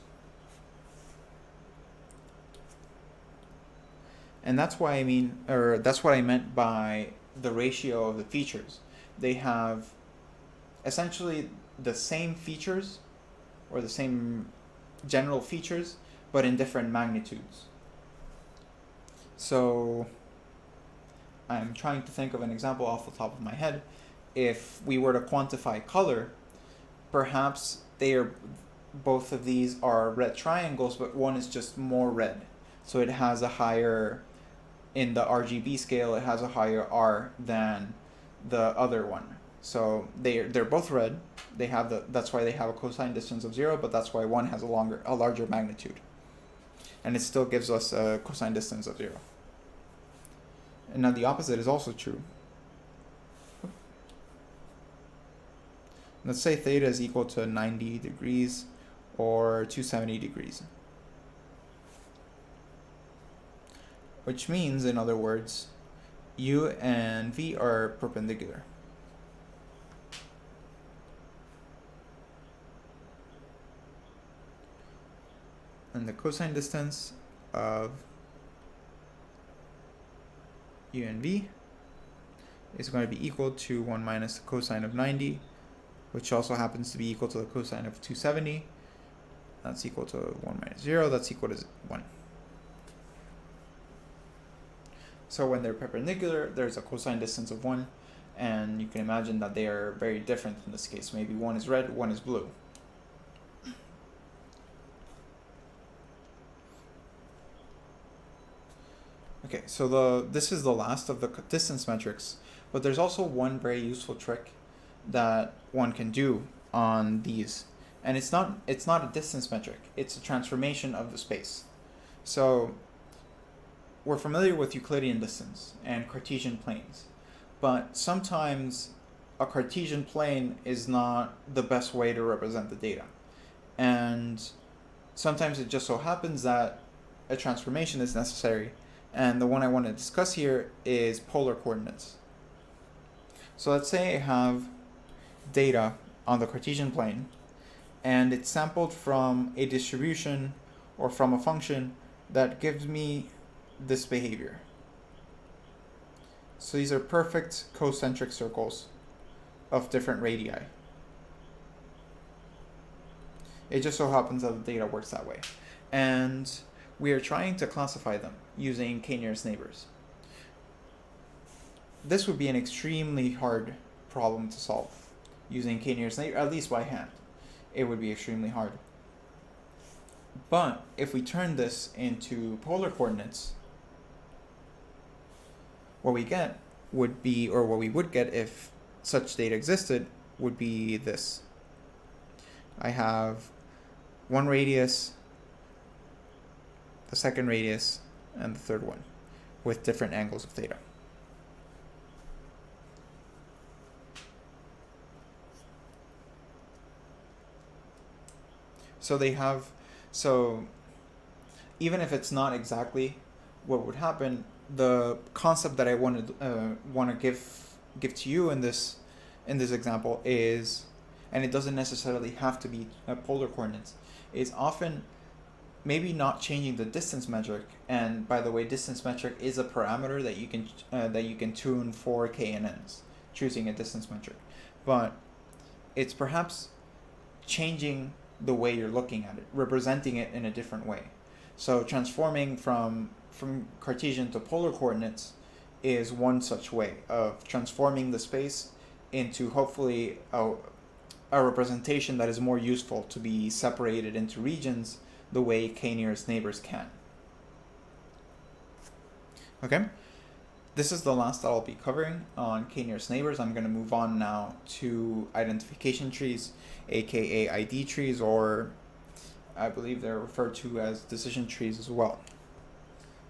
And that's why that's what I meant by the ratio of the features. They have essentially the same features, or the same general features, but in different magnitudes. So I'm trying to think of an example off the top of my head. If we were to quantify color, perhaps both of these are red triangles, but one is just more red. So it has a higher, in the RGB scale, it has a higher R than the other one. So they're both red. That's why they have a cosine distance of 0, but that's why one has a larger magnitude. And it still gives us a cosine distance of 0. And now the opposite is also true. Let's say theta is equal to 90 degrees or 270 degrees. which means, in other words, u and v are perpendicular. And the cosine distance of u and v is going to be equal to 1 minus the cosine of 90, which also happens to be equal to the cosine of 270. That's equal to 1 minus 0. That's equal to 1. So when they're perpendicular, there's a cosine distance of 1, and you can imagine that they are very different in this case. Maybe one is red, one is blue. Okay, so this is the last of the distance metrics, but there's also one very useful trick that one can do on these, and it's not a distance metric, it's a transformation of the space. So we're familiar with Euclidean distance and Cartesian planes, but sometimes a Cartesian plane is not the best way to represent the data, and sometimes it just so happens that a transformation is necessary. And the one I want to discuss here is polar coordinates. So let's say I have data on the Cartesian plane, and it's sampled from a distribution or from a function that gives me this behavior. So these are perfect concentric circles of different radii. It just so happens that the data works that way. And we are trying to classify them using k-nearest neighbors. This would be an extremely hard problem to solve using k-nearest neighbors, at least by hand. It would be extremely hard. But if we turn this into polar coordinates, what we get would be, or what we would get if such data existed, would be this. I have one radius, the second radius, and the third one, with different angles of theta. So even if it's not exactly what would happen, the concept that I want to give to you in this example is, and it doesn't necessarily have to be polar coordinates, is often maybe not changing the distance metric. And by the way, distance metric is a parameter that you can tune for KNNs, choosing a distance metric. But it's perhaps changing the way you're looking at it, representing it in a different way. So transforming from Cartesian to polar coordinates is one such way of transforming the space into hopefully a representation that is more useful to be separated into regions the way k-nearest neighbors can. Okay, this is the last that I'll be covering on k-nearest neighbors. I'm going to move on now to identification trees, aka ID trees, or I believe they're referred to as decision trees as well.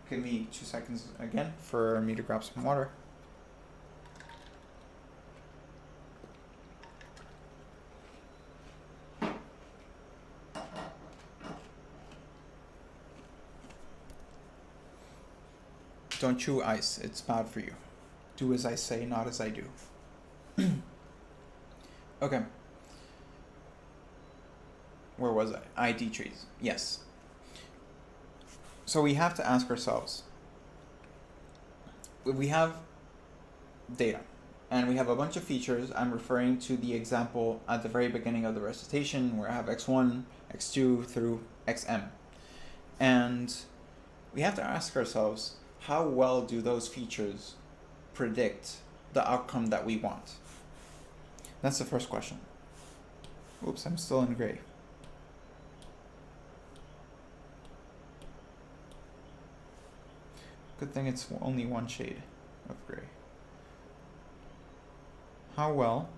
Give me 2 seconds again for me to grab some water. Don't chew ice, it's bad for you. Do as I say, not as I do. Okay. Where was I? ID trees. Yes. So we have to ask ourselves, we have data, and we have a bunch of features. I'm referring to the example at the very beginning of the recitation where I have x1, x2 through xm. And we have to ask ourselves, how well do those features predict the outcome that we want? That's the first question. Oops, I'm still in gray. Good thing it's only one shade of gray. How well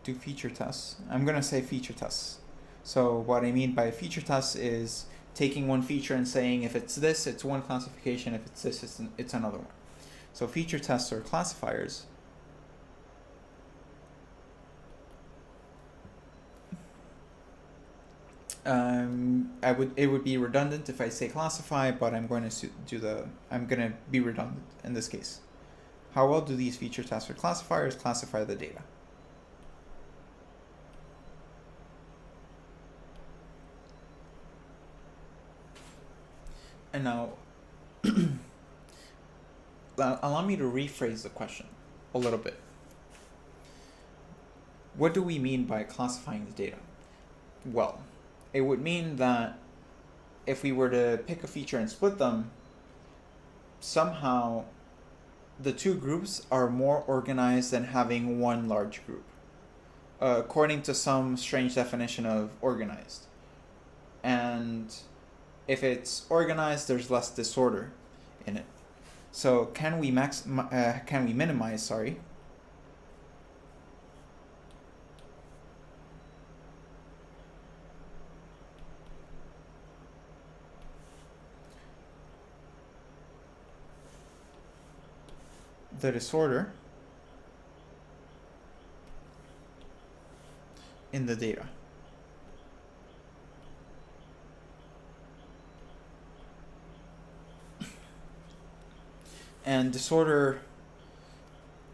do feature tests? I'm going to say feature tests. So what I mean by feature tests is taking one feature and saying if it's this, it's one classification, if it's this, it's another one. So feature tests are classifiers it would be redundant if I say classify, but I'm going to be redundant in this case. How well do these feature tasks for classifiers classify the data? And now, allow me to rephrase the question a little bit. What do we mean by classifying the data? Well, it would mean that if we were to pick a feature and split them, somehow the two groups are more organized than having one large group, according to some strange definition of organized. And if it's organized, there's less disorder in it. So can we minimize, the disorder in the data? And disorder,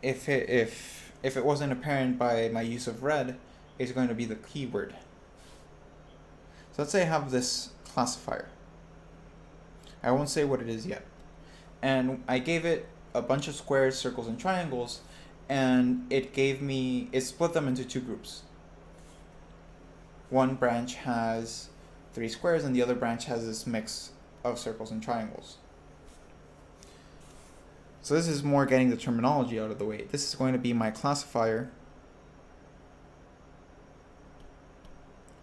if it wasn't apparent by my use of red, is going to be the keyword. So let's say I have this classifier. I won't say what it is yet. And I gave it a bunch of squares, circles, and triangles, and it split them into two groups. One branch has 3 squares, and the other branch has this mix of circles and triangles. So this is more getting the terminology out of the way. This is going to be my classifier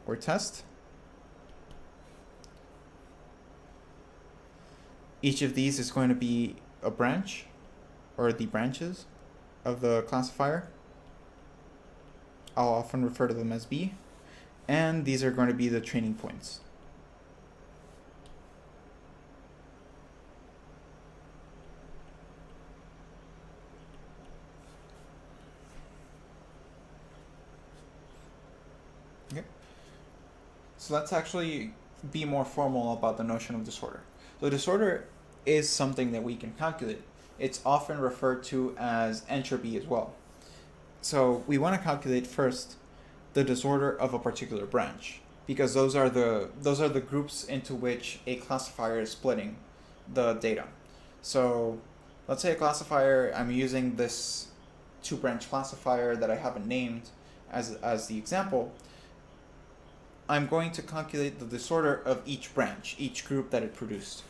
or test. Each of these is going to be a branch, or the branches of the classifier. I'll often refer to them as B. And these are going to be the training points. Okay. So let's actually be more formal about the notion of disorder. So disorder is something that we can calculate. It's often referred to as entropy as well. So we want to calculate first the disorder of a particular branch, because those are the groups into which a classifier is splitting the data. So let's say a classifier, I'm using this 2-branch classifier that I haven't named as the example. I'm going to calculate the disorder of each branch, each group that it produced.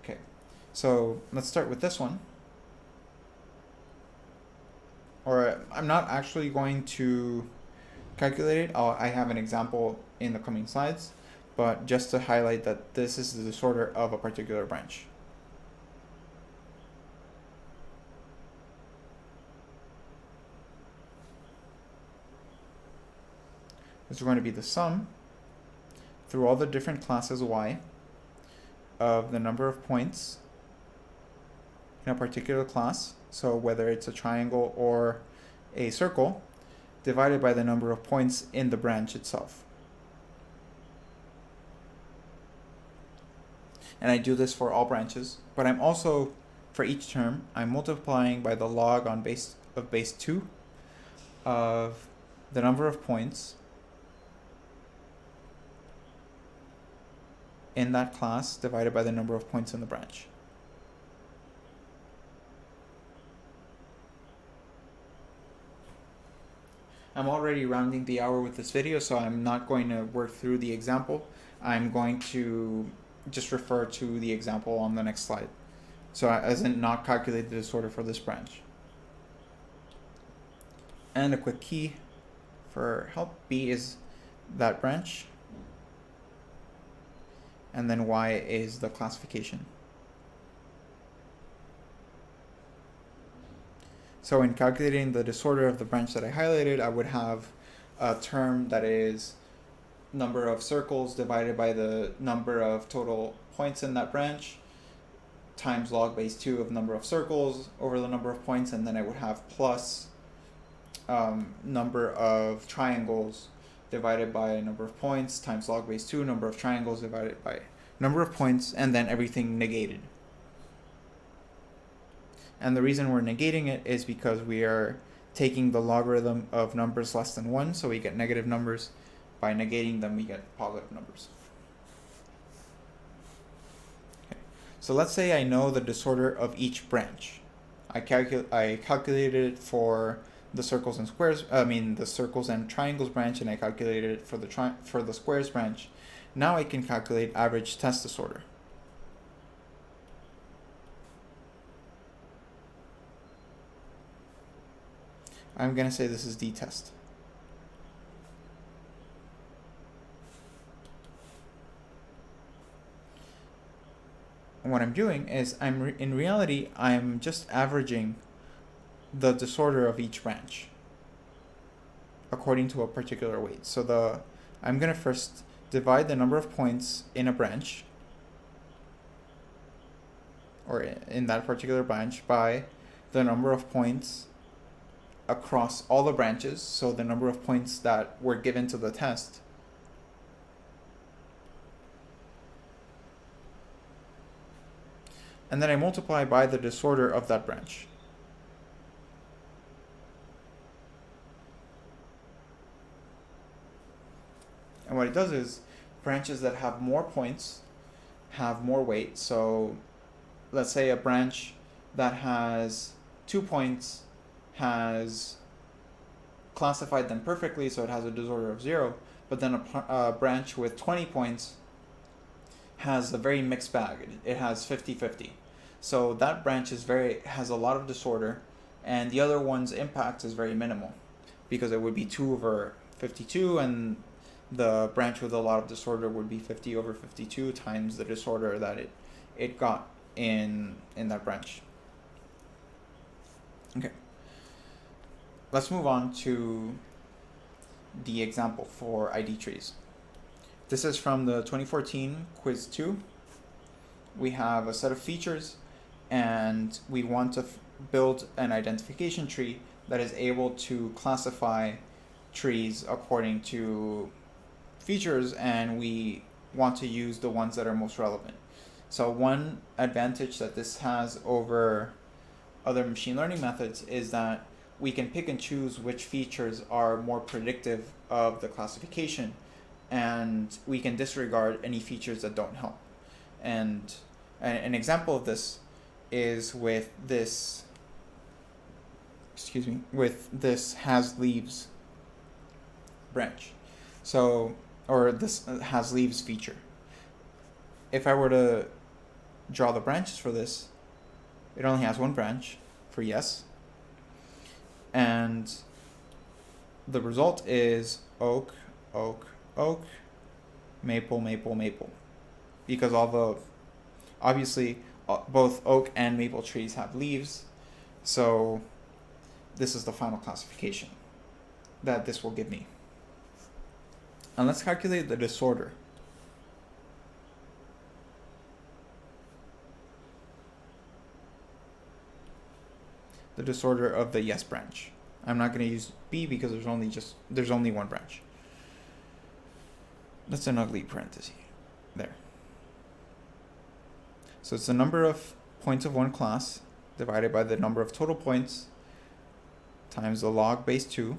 Okay, so let's start with this one. Or I'm not actually going to calculate it. I have an example in the coming slides, but just to highlight that this is the disorder of a particular branch. This is going to be the sum through all the different classes y of the number of points in a particular class, so whether it's a triangle or a circle, divided by the number of points in the branch itself. And I do this for all branches, but I'm also, for each term, I'm multiplying by the log on base 2 of the number of points in that class divided by the number of points in the branch. I'm already rounding the hour with this video, so I'm not going to work through the example. I'm going to just refer to the example on the next slide. So as in not calculate the disorder for this branch. And a quick key for help, B is that branch, and then Y is the classification. So in calculating the disorder of the branch that I highlighted, I would have a term that is number of circles divided by the number of total points in that branch times log base 2 of number of circles over the number of points, and then I would have plus number of triangles divided by number of points times log base 2, number of triangles divided by number of points, and then everything negated. And the reason we're negating it is because we are taking the logarithm of numbers less than 1, so we get negative numbers. By negating them, we get positive numbers. Okay. So let's say I know the disorder of each branch. I calculated it for the circles and squares. The circles and triangles branch, and I calculated it for the squares branch. Now I can calculate average test disorder. I'm going to say this is d-test. And what I'm doing is in reality, I'm just averaging the disorder of each branch according to a particular weight. So I'm going to first divide the number of points in a branch, or in that particular branch, by the number of points across all the branches, so the number of points that were given to the test. And then I multiply by the disorder of that branch. And what it does is, branches that have more points have more weight. So let's say a branch that has 2 points has classified them perfectly, so it has a disorder of 0, but then a branch with 20 points has a very mixed bag. It has 50-50. So that branch has a lot of disorder, and the other one's impact is very minimal, because it would be 2 over 52, and the branch with a lot of disorder would be 50 over 52 times the disorder that it got in that branch. Okay. Let's move on to the example for ID trees. This is from the 2014 quiz 2. We have a set of features, and we want to build an identification tree that is able to classify trees according to features, and we want to use the ones that are most relevant. So one advantage that this has over other machine learning methods is that we can pick and choose which features are more predictive of the classification, and we can disregard any features that don't help. And an example of this is with this has leaves branch. Or this has leaves feature. If I were to draw the branches for this, it only has one branch for yes. And the result is oak, oak, oak, maple, maple, maple. Because obviously both oak and maple trees have leaves, so this is the final classification that this will give me. And let's calculate the disorder. The disorder of the yes branch. I'm not going to use B because there's only one branch. That's an ugly parenthesis there. So it's the number of points of one class divided by the number of total points times the log base 2,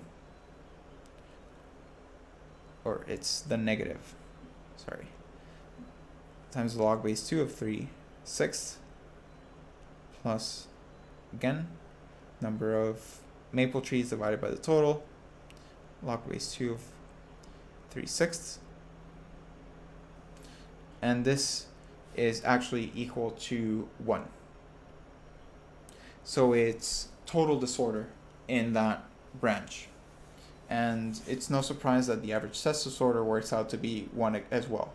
or it's the negative, times the log base 2 of 3/6 plus, again, number of maple trees divided by the total, log base 2 of 3/6. And this is actually equal to 1. So it's total disorder in that branch. And it's no surprise that the average test disorder works out to be 1 as well.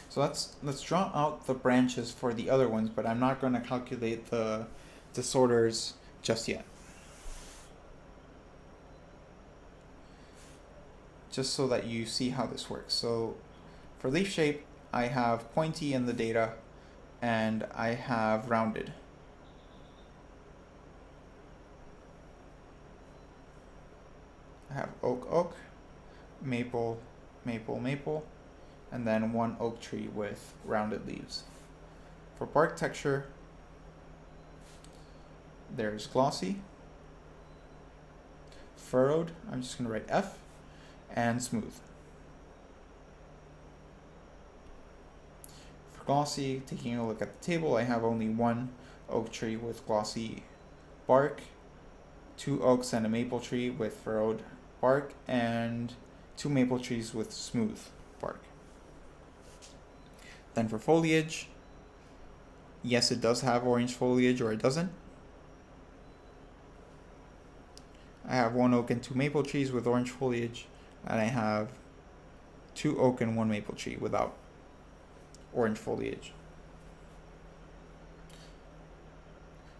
So let's draw out the branches for the other ones, but I'm not going to calculate the disorders just yet. just so that you see how this works. So for leaf shape, I have pointy in the data, and I have rounded. I have oak, oak, maple, maple, maple, and then one oak tree with rounded leaves. For bark texture, there's glossy, furrowed, I'm just going to write F, and smooth. For glossy, taking a look at the table, I have only one oak tree with glossy bark, 2 oaks and a maple tree with furrowed bark, and 2 maple trees with smooth bark. Then for foliage, yes, it does have orange foliage, or it doesn't. I have 1 oak and 2 maple trees with orange foliage, and I have 2 oak and 1 maple tree without orange foliage.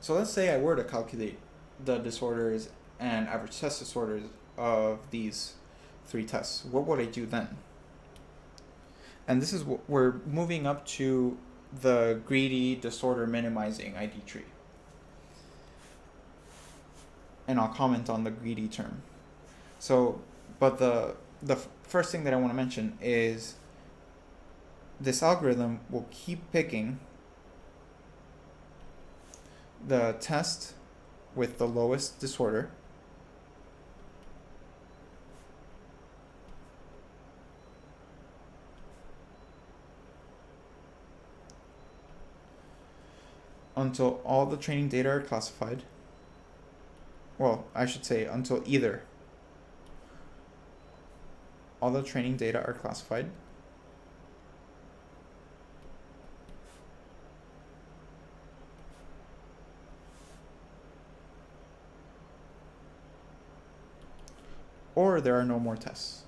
So let's say I were to calculate the disorders and average test disorders of these 3 tests. What would I do then? And this is what we're moving up to the greedy disorder minimizing ID tree. And I'll comment on the greedy term. So, but the first thing that I want to mention is this algorithm will keep picking the test with the lowest disorder until all the training data are classified. Well, I should say until either all the training data are classified or there are no more tests.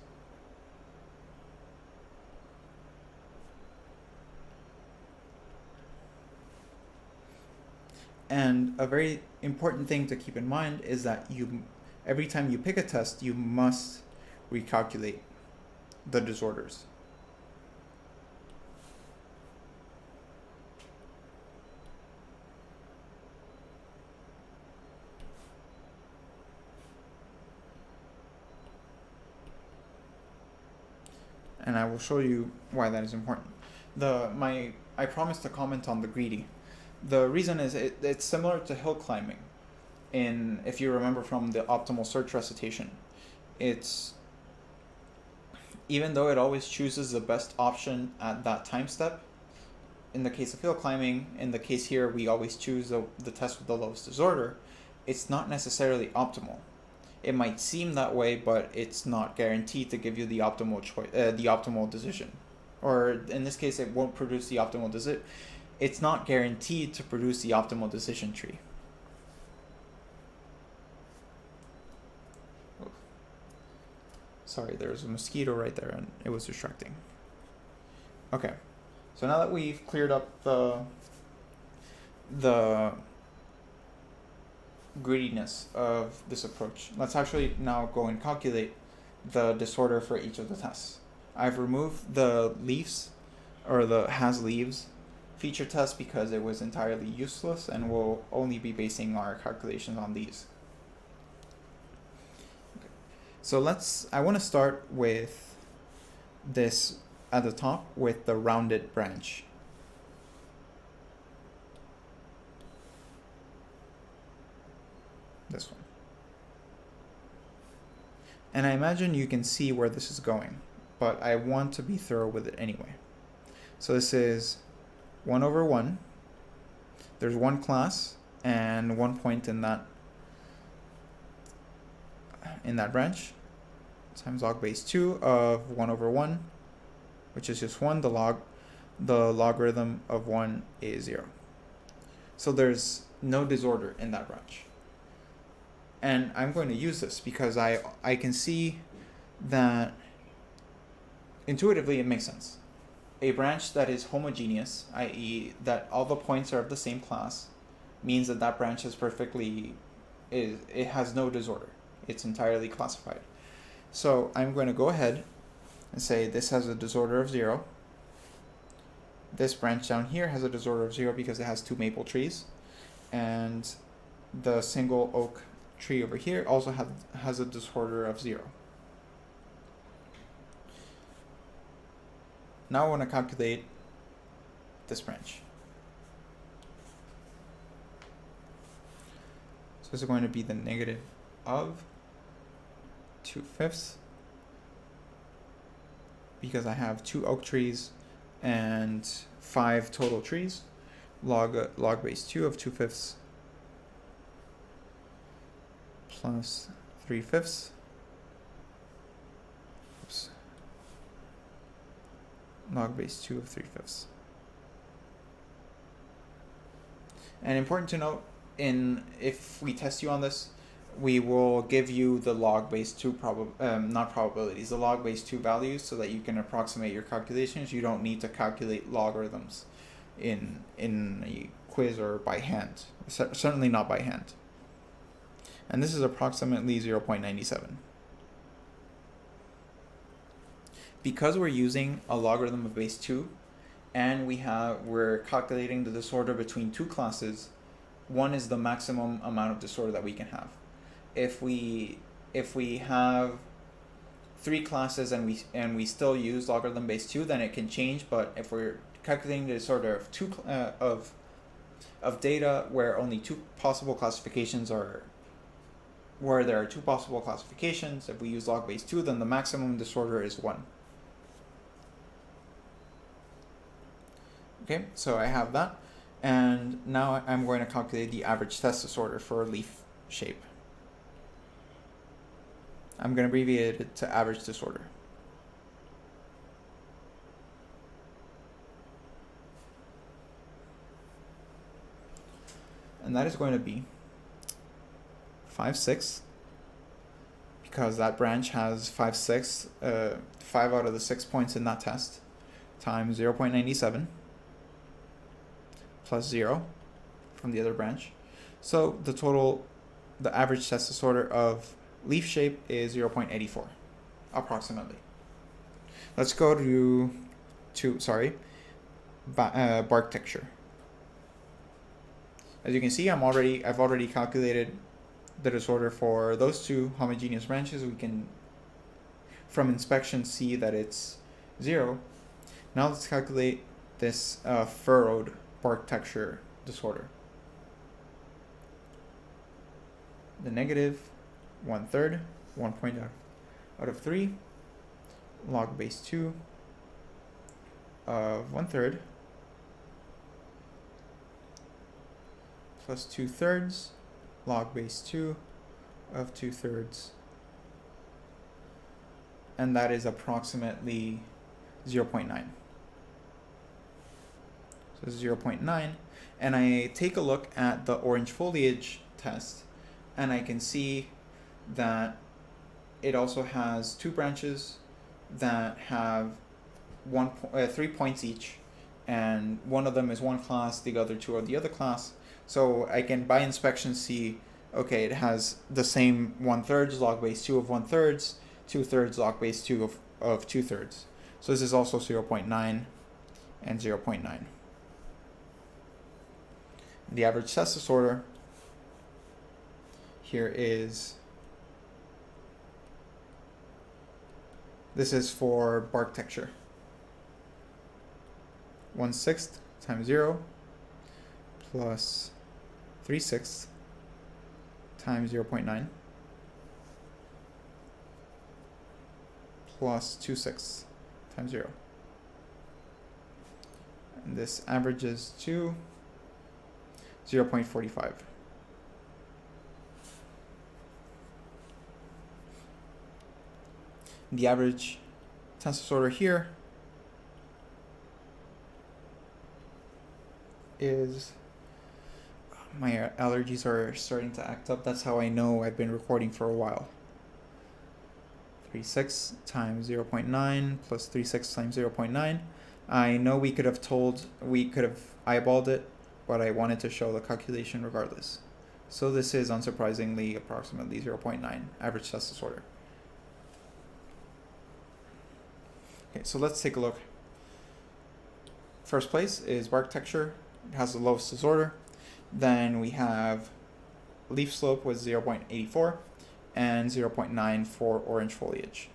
And a very important thing to keep in mind is that every time you pick a test, you must recalculate the disorders. And I will show you why that is important. I promised to comment on the greedy. The reason is it's similar to hill climbing. If you remember from the optimal search recitation, it's even though it always chooses the best option at that time step. In the case of hill climbing, in the case here, we always choose the test with the lowest disorder. It's not necessarily optimal. It might seem that way, but it's not guaranteed to give you the optimal choice, the optimal decision. Or in this case, it won't produce the optimal decision. It's not guaranteed to produce the optimal decision tree. Oh. Sorry, there was a mosquito right there and it was distracting. Okay, so now that we've cleared up the greediness of this approach, let's actually now go and calculate the disorder for each of the tests. I've removed the leaves, or the has leaves feature test because it was entirely useless, and we'll only be basing our calculations on these. Okay. So I want to start with this at the top with the rounded branch. This one. And I imagine you can see where this is going, but I want to be thorough with it anyway. So this is 1 over 1. There's one class and 1 point in that branch, times log base 2 of 1 over 1, which is just 1. The logarithm of 1 is 0. So there's no disorder in that branch. And I'm going to use this because I can see that intuitively it makes sense. A branch that is homogeneous, i.e. that all the points are of the same class, means that branch is it has no disorder. It's entirely classified. So I'm going to go ahead and say this has a disorder of 0. This branch down here has a disorder of 0 because it has 2 maple trees. And the single oak tree over here also has a disorder of 0. Now I want to calculate this branch. So this is going to be the negative of 2/5 because I have 2 oak trees and 5 total trees. Log base 2 of 2/5 plus 3/5. Oops. Log base 2 of 3/5. And important to note, if we test you on this, we will give you the log base 2 not probabilities, the log base 2 values so that you can approximate your calculations. You don't need to calculate logarithms in a quiz or by hand, certainly not by hand. And this is approximately 0.97. Because we're using a logarithm of base 2 and we're calculating the disorder between 2 classes, 1 is the maximum amount of disorder that we can have. If we have 3 classes and we still use logarithm base 2, then it can change. But if we're calculating the disorder of of data where only 2 possible classifications are, where there are 2 possible classifications, if we use log base 2, then the maximum disorder is 1. Okay, so I have that, and now I'm going to calculate the average test disorder for a leaf shape. I'm going to abbreviate it to average disorder. And that is going to be 5/6, because that branch has 5/6, 5 out of the 6 points in that test, times 0.97 plus 0 from the other branch. So the average test disorder of leaf shape is 0.84, approximately. Let's go to bark texture. As you can see, I've already calculated the disorder for those 2 homogeneous branches. We can, from inspection, see that it's 0. Now let's calculate this furrowed bark texture disorder. The negative 1/3, 1 point out of 3, log base 2 of 1/3 plus 2/3, log base 2 of 2/3, and that is approximately 0.9. So 0.9, and I take a look at the orange foliage test, and I can see that it also has 2 branches that have 3 points each, and one of them is one class, the other 2 are the other class. So I can by inspection see, okay, it has the same 1/3 log base 2 of 1/3, 2/3 log base 2 of 2/3. So this is also 0.9 and 0.9. The average test disorder here is, this is for bark texture, 1/6 times 0 plus 3/6 times 0.9 plus 2/6 times 0. And this averages to 0.45. The average test disorder here is, my allergies are starting to act up. That's how I know I've been recording for a while. 3/6 times 0.9 plus 3/6 times 0.9. I know we could have eyeballed it, but I wanted to show the calculation regardless. So this is, unsurprisingly, approximately 0.9 average test disorder. Okay, so let's take a look. First place is bark texture. It has the lowest disorder. Then we have leaf slope with 0.84 and 0.9 for orange foliage.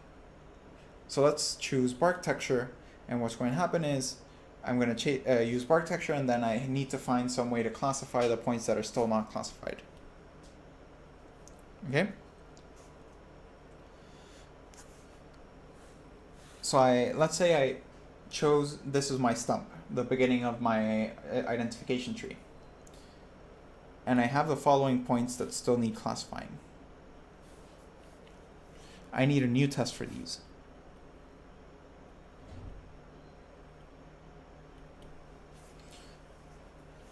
So let's choose bark texture, and what's going to happen is I'm going to use bark texture, and then I need to find some way to classify the points that are still not classified. Okay? So let's say I chose, this is my stump, the beginning of my identification tree. And I have the following points that still need classifying. I need a new test for these.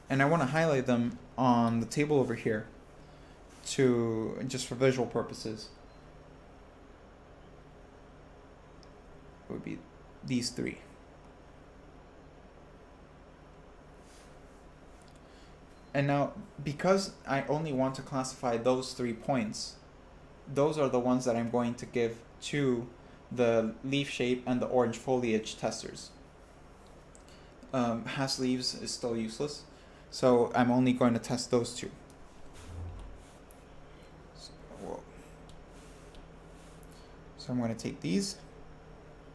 And I want to highlight them on the table over here just for visual purposes. It would be these three. And now, because I only want to classify those 3 points, those are the ones that I'm going to give to the leaf shape and the orange foliage testers. Has leaves is still useless, so I'm only going to test those 2. So I'm going to take these,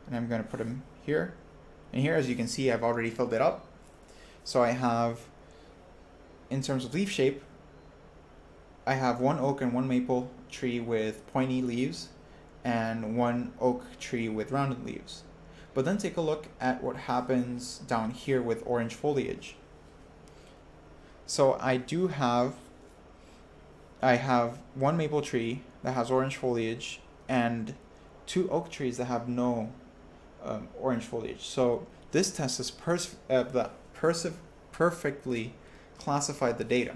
and I'm going to put them here. And here, as you can see, I've already filled it up. So I have, in terms of leaf shape, I have 1 oak and 1 maple tree with pointy leaves, and 1 oak tree with rounded leaves. But then take a look at what happens down here with orange foliage. So I have 1 maple tree that has orange foliage and 2 oak trees that have no orange foliage. So this test has perfectly classified the data.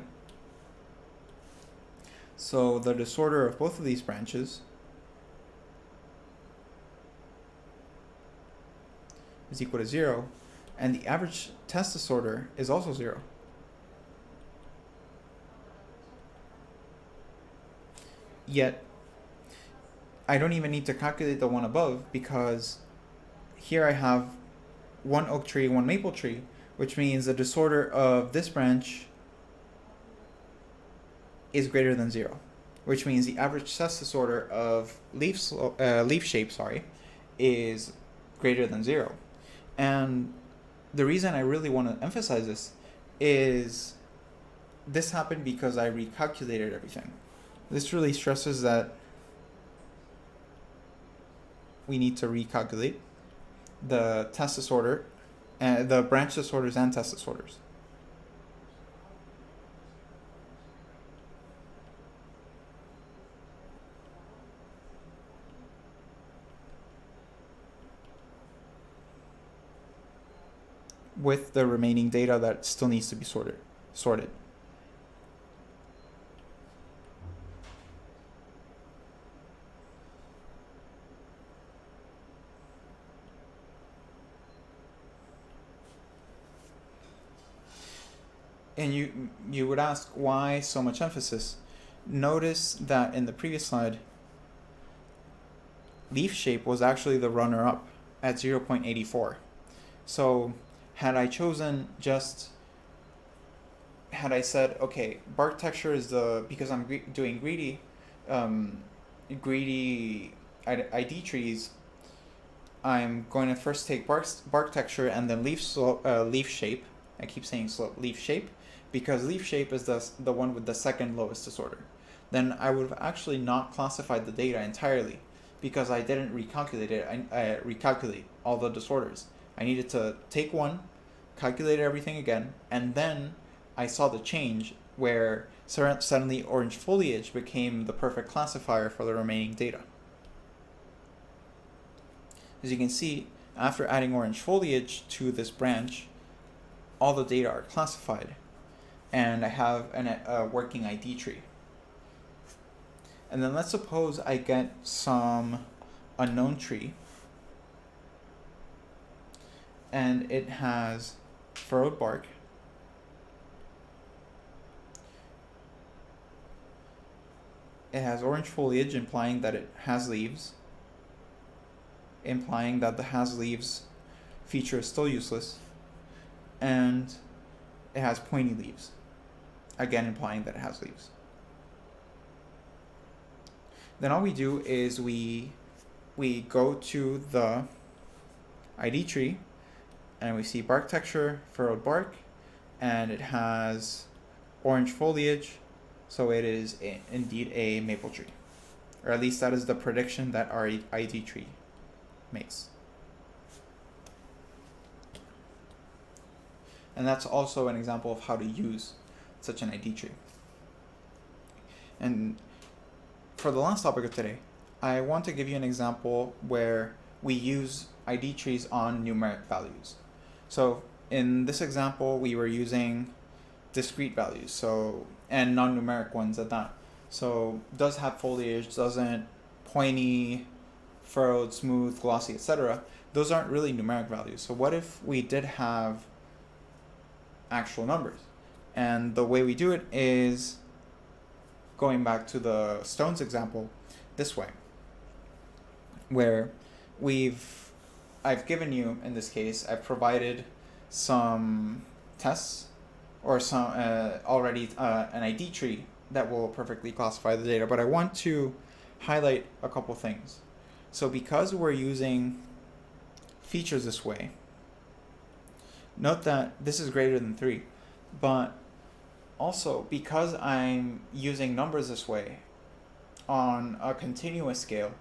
So the disorder of both of these branches is equal to 0, and the average test disorder is also 0. Yet, I don't even need to calculate the one above, because here I have 1 oak tree, 1 maple tree, which means the disorder of this branch is greater than 0, which means the average test disorder of leaf shape is greater than 0. And the reason I really want to emphasize this is this happened because I recalculated everything. This really stresses that we need to recalculate the test disorder, and the branch disorders and test disorders. With the remaining data that still needs to be sorted. And you would ask, why so much emphasis? Notice that in the previous slide, leaf shape was actually the runner-up at 0.84. So had I said, okay, bark texture is because I'm doing greedy ID trees, I'm going to first take bark texture and then leaf shape. I keep saying leaf shape, because leaf shape is the one with the second lowest disorder. Then I would have actually not classified the data entirely, because I didn't recalculate it. I recalculate all the disorders. I needed to take one, calculate everything again, and then I saw the change where suddenly orange foliage became the perfect classifier for the remaining data. As you can see, after adding orange foliage to this branch, all the data are classified, and I have a working ID tree. And then let's suppose I get some unknown tree, and it has furrowed bark, it has orange foliage implying that it has leaves, implying that the has leaves feature is still useless, and it has pointy leaves, again implying that it has leaves. Then all we do is we go to the ID tree, and we see bark texture, furrowed bark, and it has orange foliage, so it is indeed a maple tree. Or at least that is the prediction that our ID tree makes. And that's also an example of how to use such an ID tree. And for the last topic of today, I want to give you an example where we use ID trees on numeric values. So in this example, we were using discrete values, and non-numeric ones at that. So does have foliage, doesn't, pointy, furrowed, smooth, glossy, etc. Those aren't really numeric values. So what if we did have actual numbers? And the way we do it is going back to the stones example this way, where I've given you, in this case, I've provided some tests or some already an ID tree that will perfectly classify the data, but I want to highlight a couple things. So because we're using features this way, note that this is greater than 3, but also because I'm using numbers this way on a continuous scale,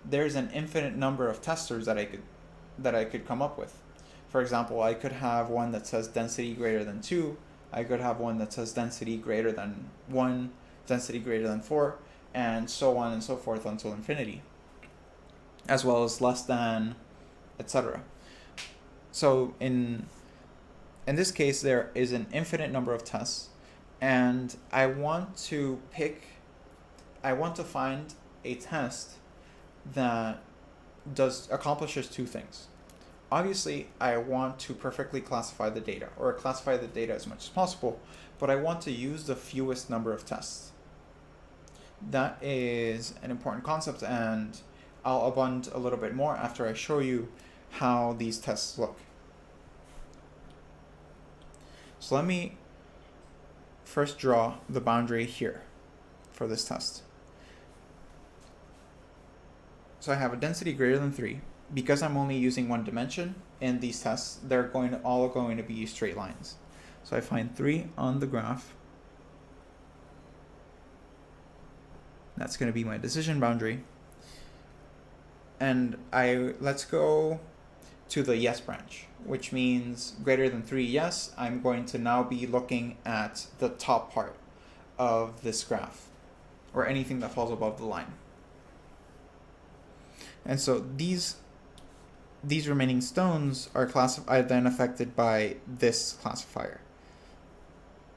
there's an infinite number of testers that I could come up with. For example, I could have one that says density greater than 2, I could have one that says density greater than 1, density greater than 4, and so on and so forth until infinity, as well as less than, etc. So in this case, there is an infinite number of tests, and I want to find a test that accomplishes two things. Obviously, I want to perfectly classify the data, or classify the data as much as possible, but I want to use the fewest number of tests. That is an important concept, and I'll abundance a little bit more after I show you how these tests look. So let me first draw the boundary here for this test. So I have a density greater than 3. Because I'm only using one dimension in these tests, they're all going to be straight lines. So I find 3 on the graph. That's going to be my decision boundary. And let's go to the yes branch, which means greater than 3 yes. I'm going to now be looking at the top part of this graph, or anything that falls above the line. And so these remaining stones are then affected by this classifier.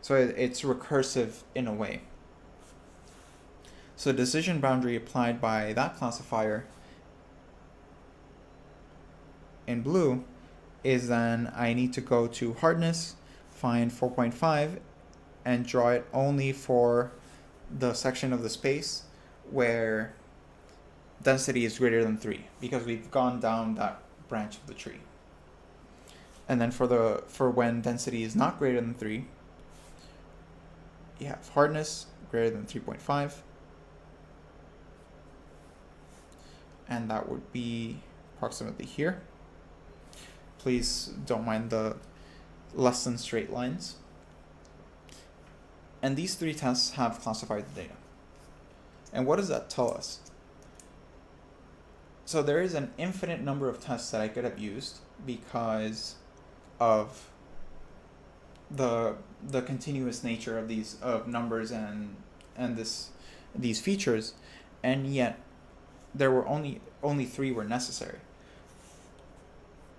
So it's recursive in a way. So decision boundary applied by that classifier in blue is then I need to go to hardness, find 4.5, and draw it only for the section of the space where density is greater than 3, because we've gone down that branch of the tree. And then for when density is not greater than 3, you have hardness greater than 3.5, and that would be approximately here. Please don't mind the less than straight lines. And these 3 tests have classified the data. And what does that tell us? So there is an infinite number of tests that I could have used because of the continuous nature of these numbers and these features, and yet there were only 3 were necessary.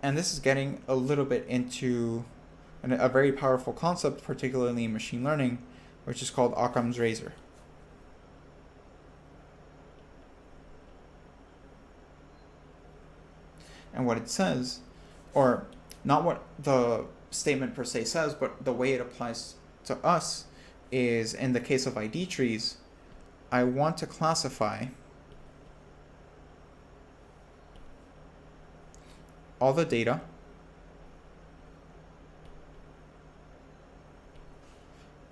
And this is getting a little bit into a very powerful concept, particularly in machine learning, which is called Occam's razor. And what it says, or not what the statement per se says, but the way it applies to us is, in the case of ID trees, I want to classify all the data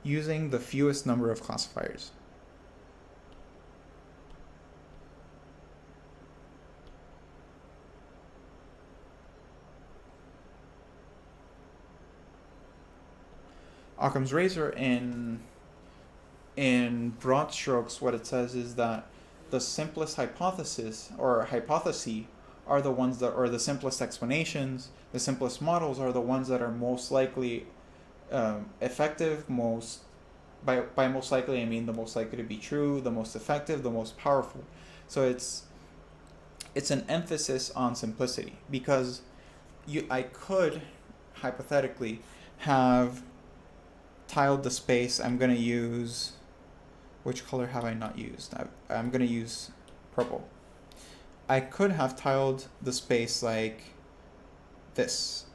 using the fewest number of classifiers. Occam's razor, in broad strokes, what it says is that the simplest hypothesis or hypotheses are the ones that are the simplest explanations. The simplest models are the ones that are most likely effective. By most likely, I mean the most likely to be true, the most effective, the most powerful. So it's an emphasis on simplicity, because I could hypothetically have tiled the space. I'm going to use, which color have I not used? I'm going to use purple. I could have tiled the space like this.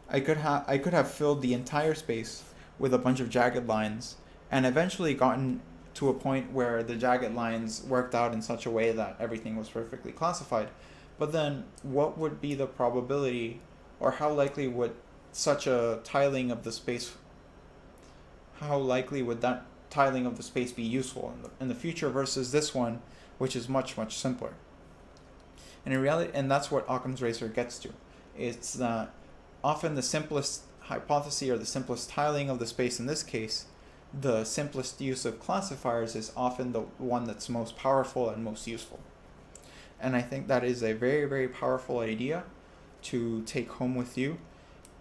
I could have filled the entire space with a bunch of jagged lines, and eventually gotten to a point where the jagged lines worked out in such a way that everything was perfectly classified. But then what would be the probability, or how likely would such a tiling of the space, how likely would that tiling of the space be useful in the future versus this one, which is much, much simpler? And in reality, and that's what Occam's razor gets to. It's that often the simplest hypothesis, or the simplest tiling of the space in this case, the simplest use of classifiers is often the one that's most powerful and most useful. And I think that is a very, very powerful idea to take home with you,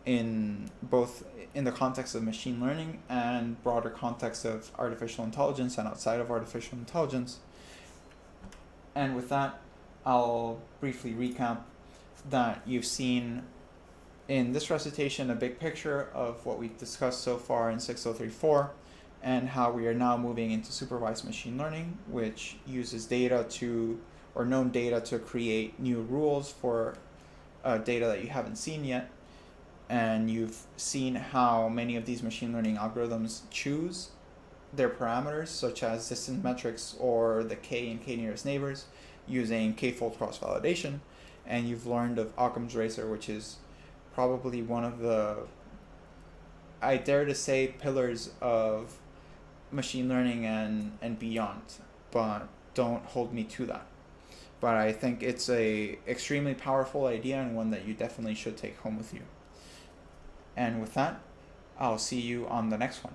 in both in the context of machine learning and broader context of artificial intelligence and outside of artificial intelligence. And with that, I'll briefly recap that you've seen in this recitation a big picture of what we've discussed so far in 6034, and how we are now moving into supervised machine learning, which uses known data to create new rules for data that you haven't seen yet. And you've seen how many of these machine learning algorithms choose their parameters, such as distance metrics or the k and k nearest neighbors, using k-fold cross-validation. And you've learned of Occam's razor, which is probably one of the, I dare to say, pillars of machine learning and beyond, but don't hold me to that. But I think it's a extremely powerful idea, and one that you definitely should take home with you. And with that, I'll see you on the next one.